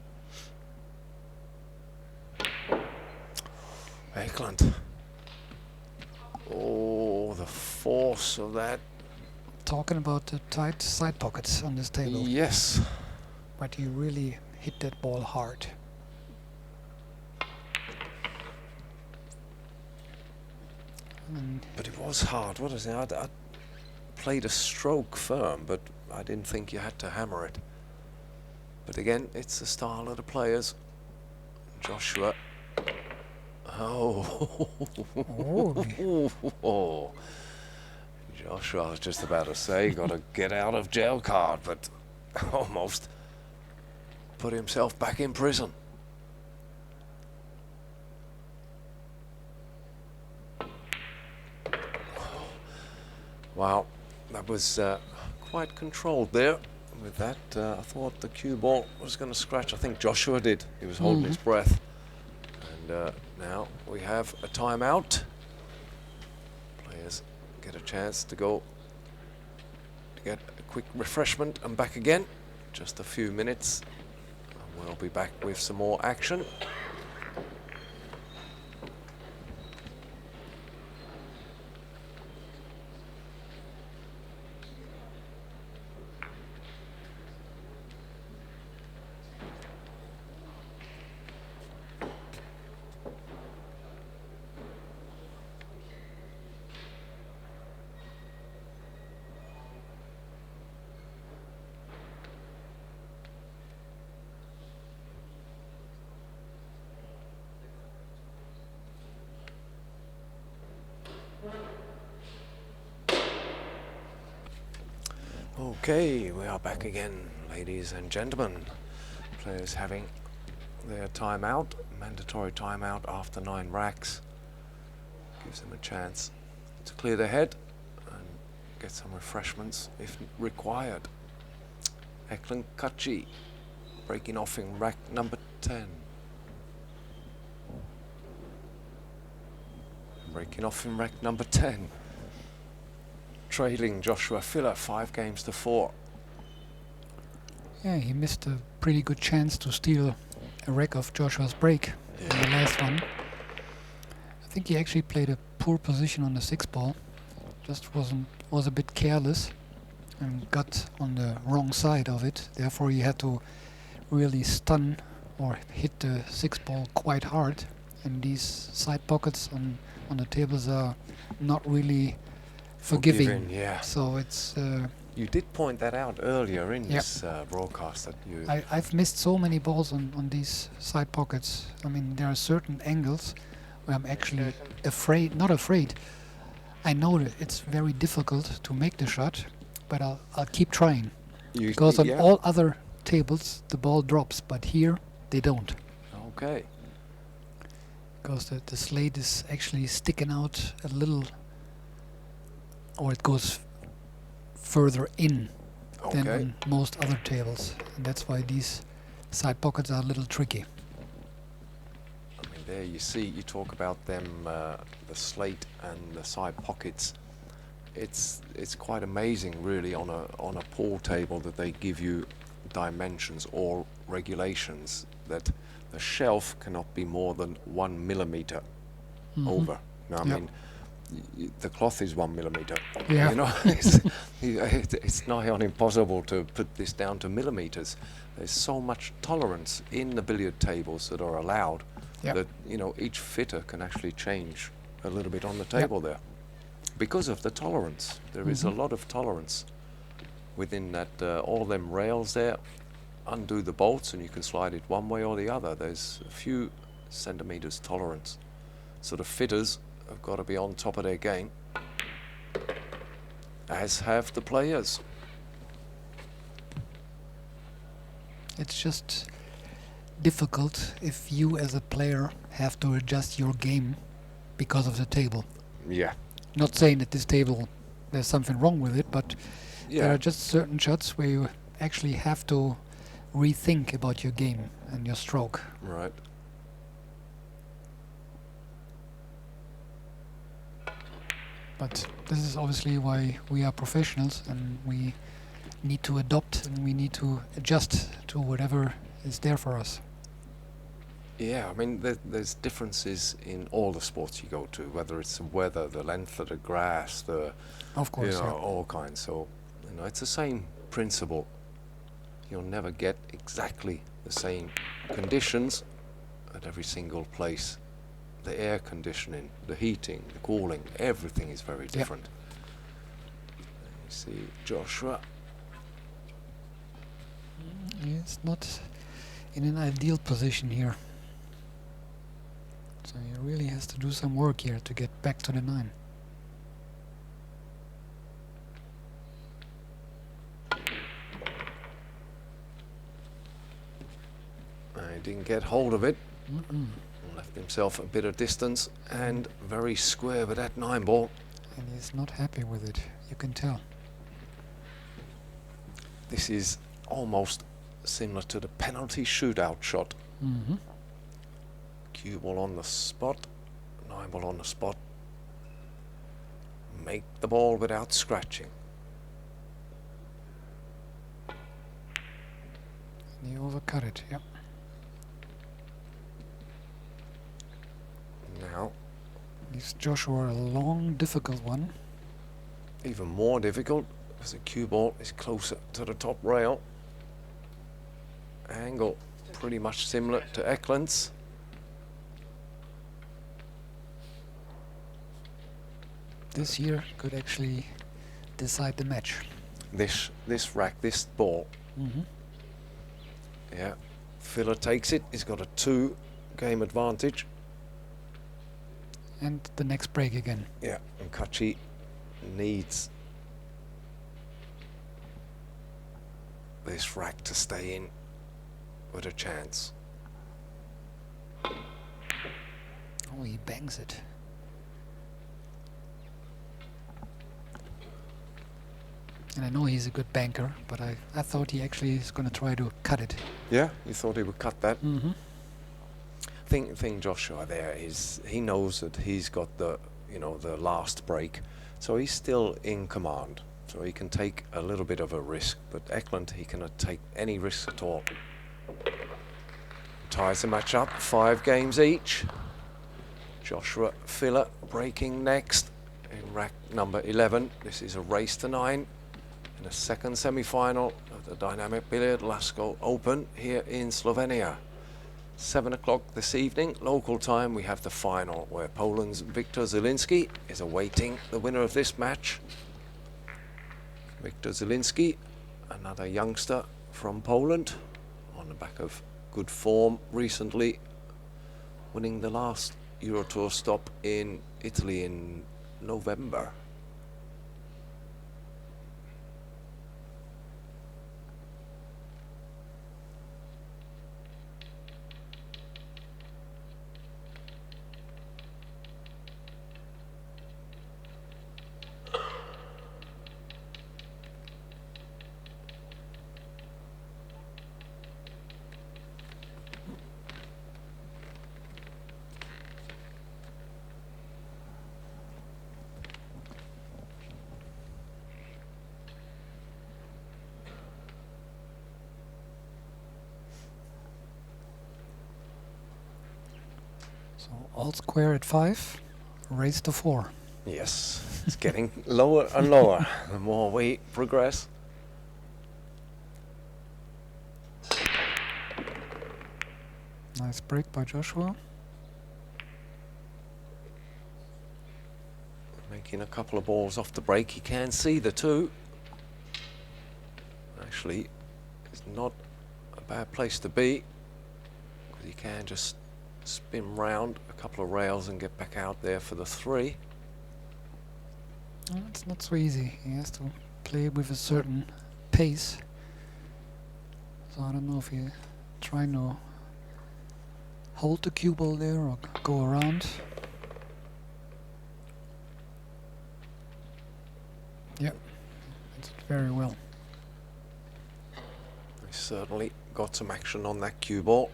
Eklund. Oh, the force of that. Talking about the tight side pockets on this table. Yes. But he really hit that ball hard. And But it was hard. What is it? I played a stroke firm, but I didn't think you had to hammer it. But again, it's the style of the players. Joshua. Oh. Oh. Joshua, I was just about to say, got a get out of jail card, but almost put himself back in prison. Wow, that was quite controlled there. With that, I thought the cue ball was going to scratch. I think Joshua did. He was holding his breath. And now we have a timeout. get a chance to go to get a quick refreshment and back again. Just a few minutes and we'll be back with some more action. Okay, we are back again, ladies and gentlemen. Players having their timeout, mandatory timeout after 9 racks. Gives them a chance to clear their head and get some refreshments if required. Kaci breaking off in rack number 10. Breaking off in rack number 10. Trailing Joshua Filler 5-4. Yeah, he missed a pretty good chance to steal a rack of Joshua's break in the last one. I think he actually played a poor position on the 6-ball. Just was a bit careless and got on the wrong side of it. Therefore he had to really stun or hit the 6-ball quite hard. And these side pockets on the tables are not really forgiving. Yeah. So it's you did point that out earlier in this broadcast that you... I've missed so many balls on these side pockets. I mean, there are certain angles where I'm actually not afraid. I know that it's very difficult to make the shot, but I'll keep trying. Because on all other tables the ball drops, but here they don't. Okay. Because the slate is actually sticking out a little, or it goes further in than on most other tables, and that's why these side pockets are a little tricky. I mean, there you see, you talk about them, the slate and the side pockets. It's quite amazing, really, on a pool table that they give you dimensions or regulations that the shelf cannot be more than 1 millimeter over. Now, I mean, the cloth is 1 millimeter. Yeah. You know, it's nigh on impossible to put this down to millimeters. There's so much tolerance in the billiard tables that are allowed that, you know, each fitter can actually change a little bit on the table there. Because of the tolerance. There is a lot of tolerance within that, all them rails there. Undo the bolts and you can slide it one way or the other. There's a few centimeters tolerance. So the fitters have got to be on top of their game, as have the players. It's just difficult if you as a player have to adjust your game because of the table. Yeah. Not saying that this table, there's something wrong with it, but there are just certain shots where you actually have to rethink about your game and your stroke. Right. But this is obviously why we are professionals, and we need to adopt and we need to adjust to whatever is there for us. Yeah, I mean, there's differences in all the sports you go to, whether it's the weather, the length of the grass, of course, you know, all kinds. So, you know, it's the same principle. You'll never get exactly the same conditions at every single place. The air conditioning, the heating, the cooling, everything is very different. You see Joshua. He's not in an ideal position here. So he really has to do some work here to get back to the 9. He didn't get hold of it. Left himself a bit of distance and very square with that 9 ball. And he's not happy with it, you can tell. This is almost similar to the penalty shootout shot. Cue ball on the spot, 9 ball on the spot. make the ball without scratching. He overcut it, yep. Now, Gives Joshua a long, difficult one. even more difficult as the cue ball is closer to the top rail. Angle pretty much similar to Eklund's. This here could actually decide the match. This rack, this ball. Mm-hmm. Yeah, Filler takes it. He's got a 2-game advantage. And the next break again. Yeah, and Kaci needs this rack to stay in with a chance. Oh, he bangs it. And I know he's a good banker, but I thought he actually is going to try to cut it. Yeah, you thought he would cut that? Mm-hmm. Thing Joshua there is he knows that he's got the the last break, so he's still in command, so he can take a little bit of a risk. But Eklund, he cannot take any risks at all. Ties the match up, 5 games each. Joshua Filler breaking next in rack number 11. This is a race to 9 in the second semi-final of the Dynamic Billiard Lasko Open here in Slovenia. 7 o'clock this evening, local time, we have the final where Poland's Viktor Zielinski is awaiting the winner of this match. Viktor Zielinski, another youngster from Poland, on the back of good form recently, winning the last Eurotour stop in Italy in November. So all square at 5, race to 4. Yes, it's getting lower and lower the more we progress. Nice break by Joshua. Making a couple of balls off the break. He can see the 2. Actually, it's not a bad place to be, because he can just spin round a couple of rails and get back out there for the 3. Well, it's not so easy. He has to play with a certain pace. So I don't know if he's trying to hold the cue ball there or go around. Yep, it's very well. He certainly got some action on that cue ball.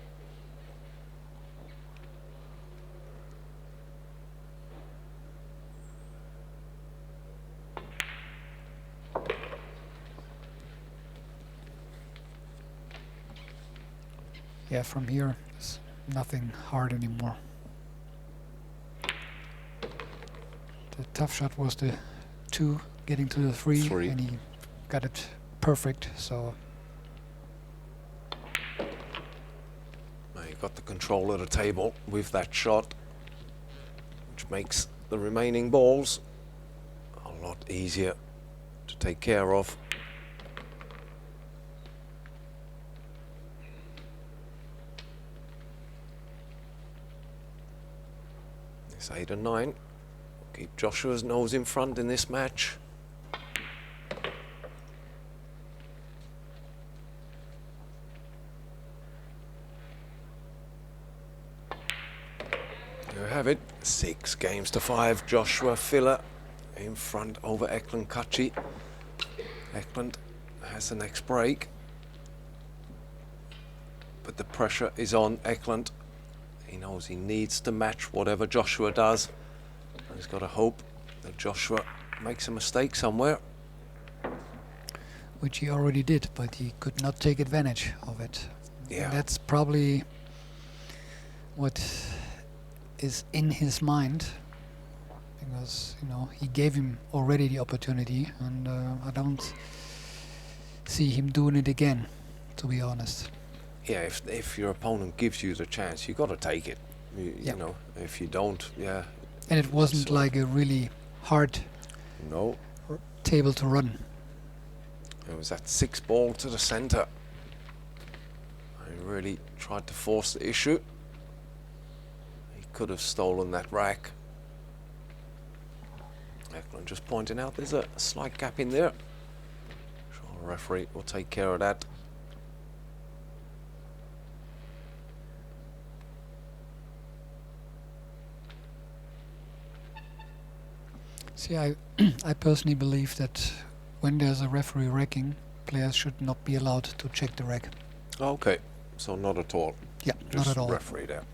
Yeah, from here, there's nothing hard anymore. The tough shot was the 2 getting to the 3, and he got it perfect, so... He got the control of the table with that shot, which makes the remaining balls a lot easier to take care of. This 8 and 9 will keep Joshua's nose in front in this match. There you have it, 6 games to 5. Joshua Filler in front over Eklund Kaci. Eklund has the next break, but the pressure is on Eklund. He knows he needs to match whatever Joshua does, and he's got to hope that Joshua makes a mistake somewhere. Which he already did, but he could not take advantage of it. Yeah. And that's probably what is in his mind, because you know he gave him already the opportunity, and I don't see him doing it again, to be honest. Yeah, if your opponent gives you the chance, you got to take it. You Yeah. know, if you don't, yeah. And it wasn't So- like a really hard No, table to run. it was that 6 ball to the centre. He really tried to force the issue. He could have stolen that rack. Eklund just pointing out there's a slight gap in there. Sure, the referee will take care of that. See, I I personally believe that when there's a referee racking, players should not be allowed to check the rack. Okay, so not at all. Yeah, Just not at all. referee there.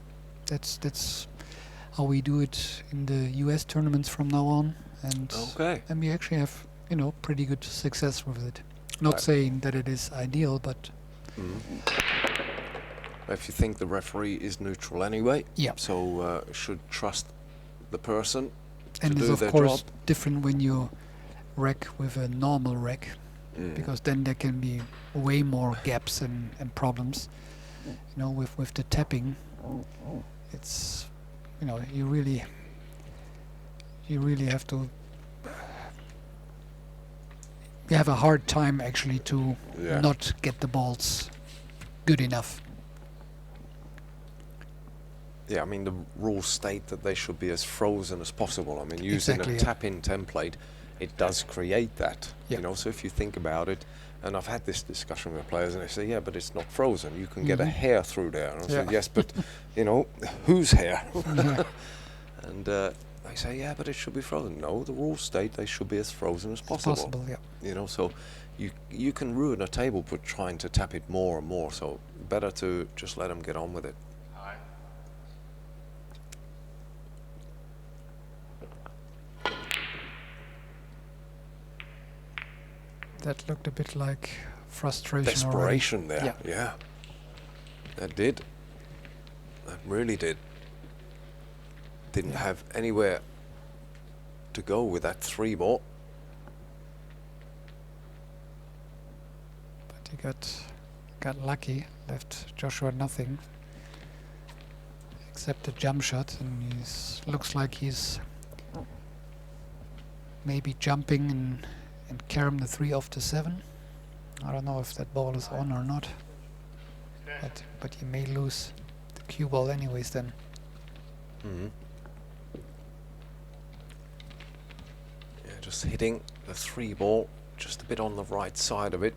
That's how we do it in the US tournaments from now on, and Okay. we actually have, you know, pretty good success with it. Not Right. saying that it is ideal, but If you think the referee is neutral anyway, yeah. so should trust the person And to it's do of their course job. different when you rack with a normal rack, because then there can be way more gaps and problems. You know, with the tapping, it's, you know, you really have to. You have a hard time actually to Yeah. not get the balls good enough. Yeah, I mean, the rules state that they should be as frozen as possible. I mean, using Exactly, a yeah. tap-in template, it does create that. Yeah. You know, so if you think about it, and I've had this discussion with players, and they say, yeah, but it's not frozen. You can get a hair through there. And I say, Yeah. yes, but, you know, whose hair? Yeah. And they say, yeah, but it should be frozen. No, the rules state they should be as frozen as possible. Possible, yeah. You know, so you can ruin a table by trying to tap it more and more. So better to just let them get on with it. That looked a bit like frustration Desperation there. Yeah. Yeah. That did. That really did. Didn't Yeah. have anywhere to go with that 3 ball. But he got lucky, left Joshua nothing except a jump shot, and looks like he's maybe jumping and carom the 3 off the 7. I don't know if that ball is on or not, but he may lose the cue ball anyways then. Yeah, just hitting the 3 ball just a bit on the right side of it.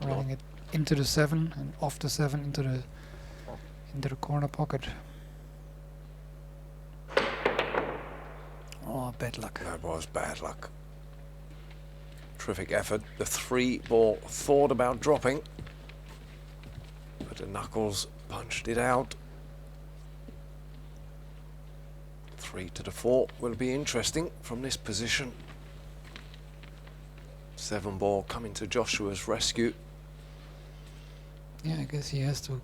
Running it into the 7 and off the 7 into the corner pocket. Oh, bad luck. That was bad luck. Terrific effort. The 3 ball thought about dropping, but the knuckles punched it out. 3 to the 4 will be interesting from this position. 7 ball coming to Joshua's rescue. Yeah, I guess he has to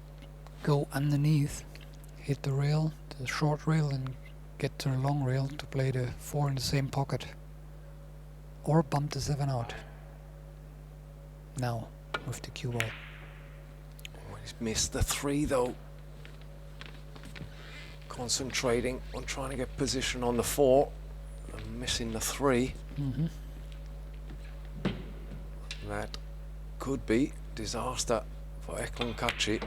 go underneath, hit the rail, the short rail, and get to the long rail to play the 4 in the same pocket. Or bump the 7 out. Now, with the cue ball. Oh, he's missed the 3 though. Concentrating on trying to get position on the 4 and missing the 3. Mm-hmm. That could be disaster for Eklund Kaci.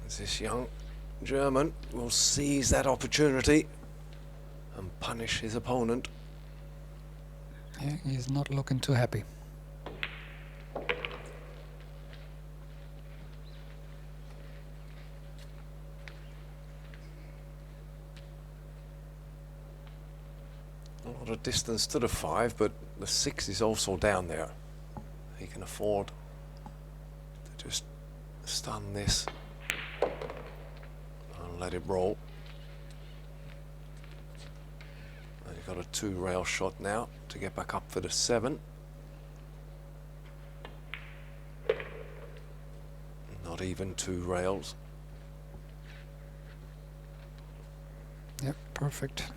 As this young German will seize that opportunity and punish his opponent. Yeah, he's not looking too happy. A lot of distance to the 5, but the 6 is also down there. He can afford to just stun this and let it roll. got a 2-rail shot now to get back up for the 7. Not even 2 rails. Yep, perfect.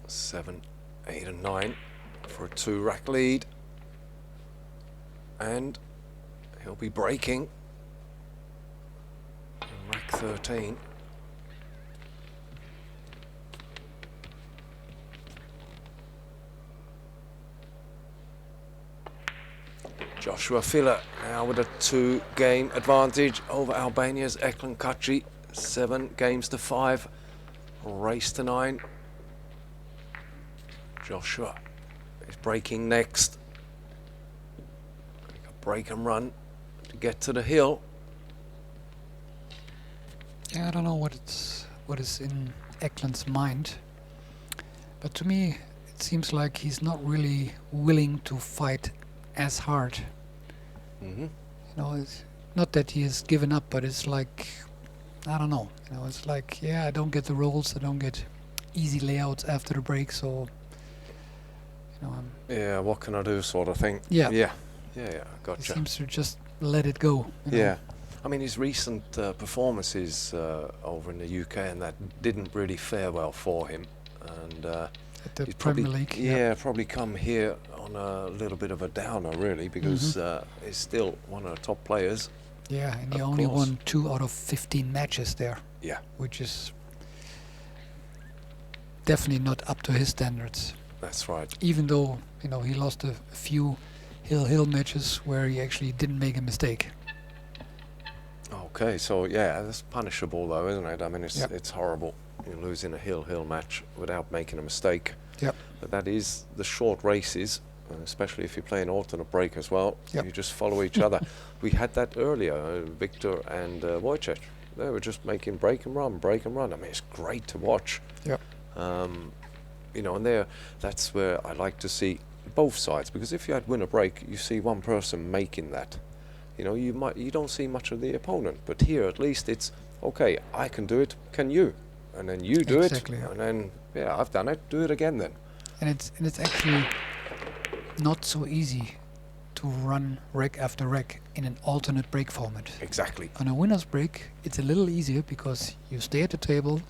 7, 8 and 9 for a 2-rack lead. And he'll be breaking in rack 13. Joshua Filler now with a 2-game advantage over Albania's Eklan Kaci. 7 games to 5. Race to 9. Joshua is breaking next. Break and run to get to the hill. Yeah, I don't know what is in Ekland's mind, but to me it seems like he's not really willing to fight as hard. You know, it's not that he has given up, but it's like, I don't know. You know, it's like, yeah, I don't get the rolls, I don't get easy layouts after the break, so you know, Yeah, what can I do, sort of thing. Yeah. Yeah, gotcha. he seems to just let it go. You know. Yeah, I mean his recent performances over in the UK and that didn't really fare well for him, and At the he's Premier probably, League. yeah, probably come here on a little bit of a downer, really, because he's still one of the top players. Yeah, and he Of only course. won 2 out of 15 matches there, Yeah, which is definitely not up to his standards. that's right. Even though, you know, he lost a few hill matches where he actually didn't make a mistake. Okay, so yeah, that's punishable though, isn't it? I mean, Yep. it's horrible. You're losing a hill match without making a mistake. Yep. But that is the short races, especially if you play an alternate break as well. Yep. You just follow each other. We had that earlier, Victor and Wojciech. They were just making break and run, break and run. I mean, it's great to watch. Yep. You know, and that's where I like to see both sides, because if you had win a break, you see one person making that. You know, you don't see much of the opponent, but here at least it's okay. I can do it. Can you? And then you do Exactly, it, yeah. and then yeah, I've done it. Do it again then. And it's actually not so easy to run rack after rack in an alternate break format. Exactly. On a winner's break, it's a little easier because you stay at the table,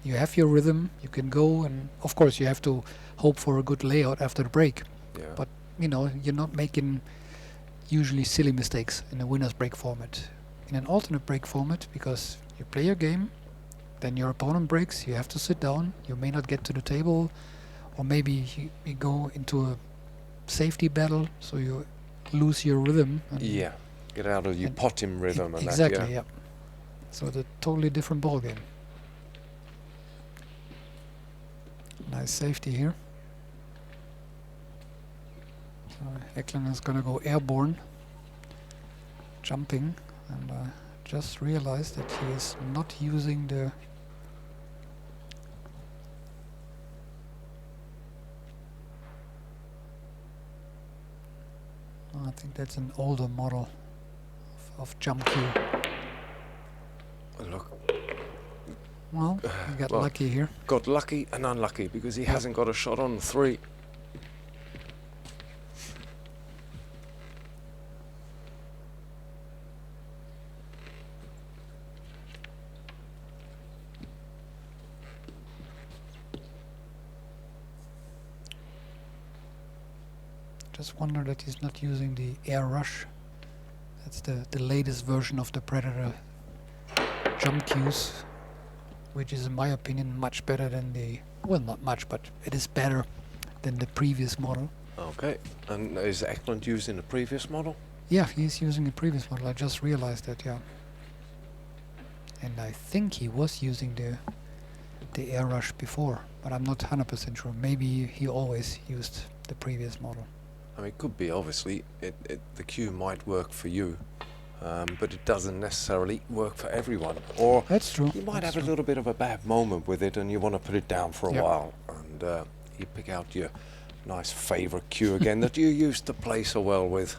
you have your rhythm, you can go, and of course you have to hope for a good layout after the break. Yeah. But you know, you're not making usually silly mistakes in a winner's break format. In an alternate break format, because you play your game, then your opponent breaks, you have to sit down, you may not get to the table, or maybe you go into a safety battle, so you lose your rhythm. And Yeah. Get out of your and potting rhythm and exactly, that. Yeah. yeah. So it's a totally different ball game. Nice safety here. So Ekland is gonna go airborne, jumping, and just realized that he is not using the I think that's an older model of jump cue. Look, Well, he got well, lucky here. got lucky and unlucky because he hasn't got a shot on 3. Just wonder that he's not using the air rush. That's the latest version of the Predator jump cues, which is in my opinion much better than the, well, not much, but it is better than the previous model. Okay. And is Ekland using the previous model? Yeah, he's using the previous model. I just realized that, yeah. And I think he was using the air rush before, but I'm not 100% sure. Maybe he always used the previous model. I mean, it could be, obviously. The cue might work for you, but it doesn't necessarily work for everyone. Or That's true. you might that's have a true. little bit of a bad moment with it and you want to put it down for a Yep. while. And you pick out your nice favourite cue again that you used to play so well with.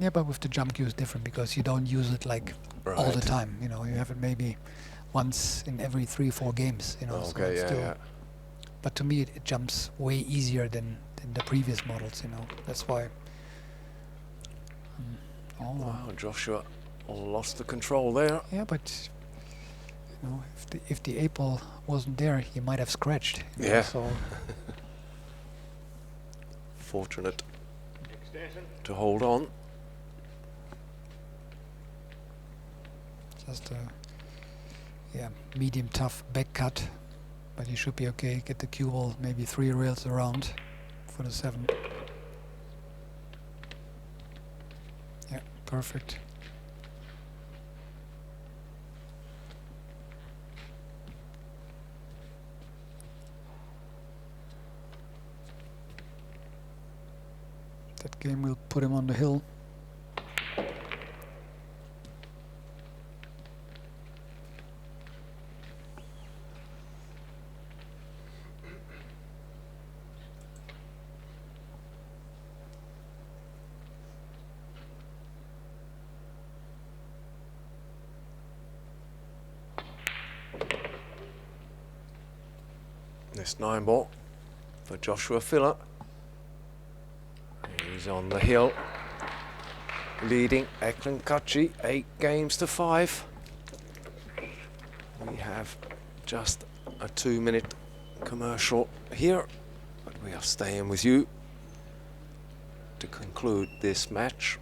Yeah, but with the jump cue is different because you don't use it like all the Right. time. You know, you have it maybe once in every 3-4 games. You know, so Okay, it's yeah, still yeah. but to me it jumps way easier than the previous models, you know. That's why. Oh. Wow, Joshua lost the control there. Yeah, but you know, if the 8 ball wasn't there, he might have scratched. You know, Yeah. so Fortunate to hold on. just a medium tough back cut, but he should be okay. Get the cue ball maybe 3 rails around for the 7. Yeah, perfect. That game will put him on the hill. This 9 ball for Joshua Filler. He's on the hill, leading Kaci 8 games to 5. We have just a 2-minute commercial here, but we are staying with you to conclude this match.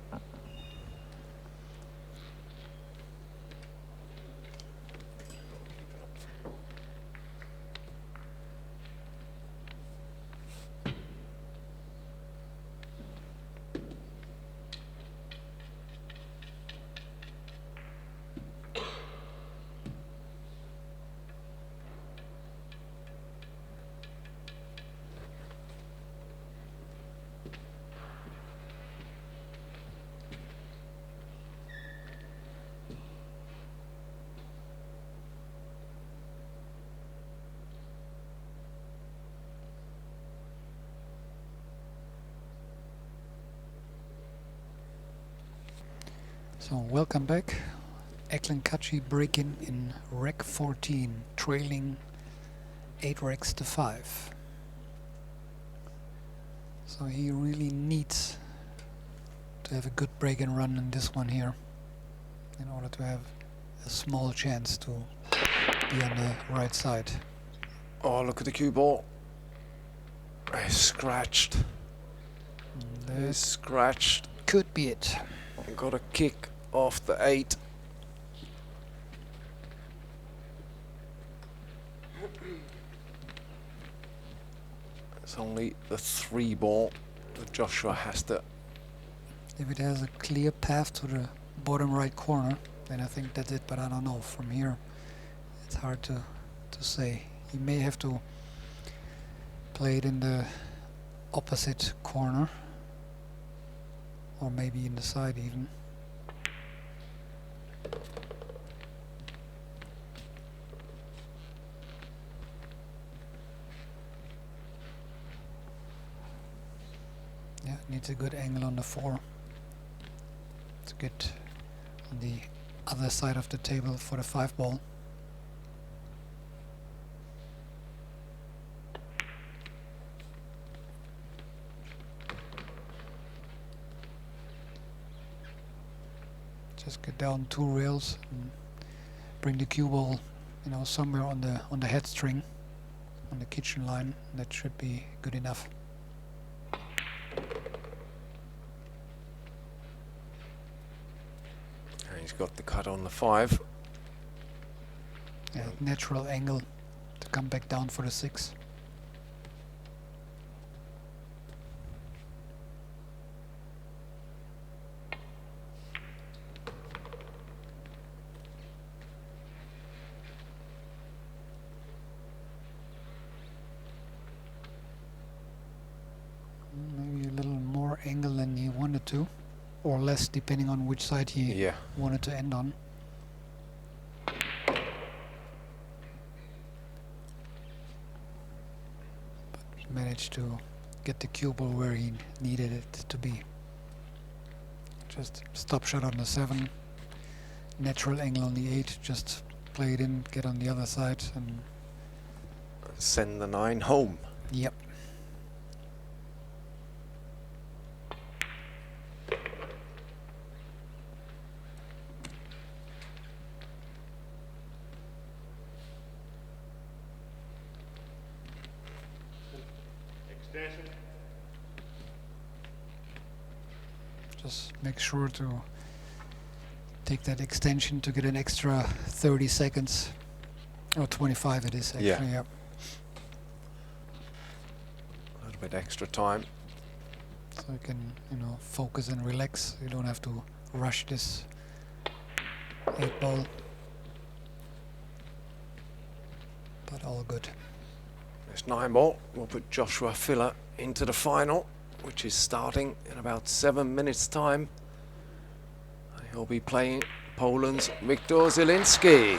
So welcome back. Kaci breaking in rack 14, trailing 8 racks to 5. So he really needs to have a good break and run in this one here in order to have a small chance to be on the right side. Oh, look at the cue ball. He's scratched. He's scratched. Could be it. Got a kick off the 8. It's only the 3 ball that Joshua has to. If it has a clear path to the bottom right corner, then I think that's it, but I don't know. From here, it's hard to say. He may have to play it in the opposite corner, or maybe in the side even. Yeah, needs a good angle on the 4. To get on the other side of the table for the 5 ball. Just get down 2 rails and bring the cue ball, you know, somewhere on the head string, on the kitchen line. That should be good enough. And he's got the cut on the 5. Yeah, natural angle to come back down for the 6. Maybe a little more angle than he wanted to, or less depending on which side he wanted to end on. But managed to get the cue ball where he needed it to be. Just stop shot on the 7, natural angle on the 8, just play it in, get on the other side, and send the 9 home. Yep. Just make sure to take that extension to get an extra 30 seconds. Or 25 it is actually, Yeah. yep. A little bit extra time. So you can, you know, focus and relax. You don't have to rush this 8 ball. But all good. This 9 ball will put Joshua Filler into the final, which is starting in about 7 minutes' time. He'll be playing Poland's Wiktor Zielinski.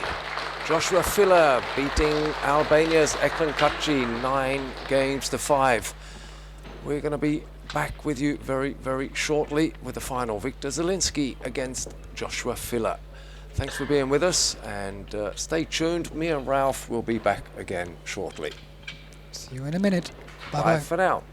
Joshua Filler beating Albania's Eklan Kaci 9-5. We're going to be back with you very, very shortly with the final. Wiktor Zielinski against Joshua Filler. Thanks for being with us, and stay tuned. Me and Ralph will be back again shortly. See you in a minute. Bye Bye-bye. for now.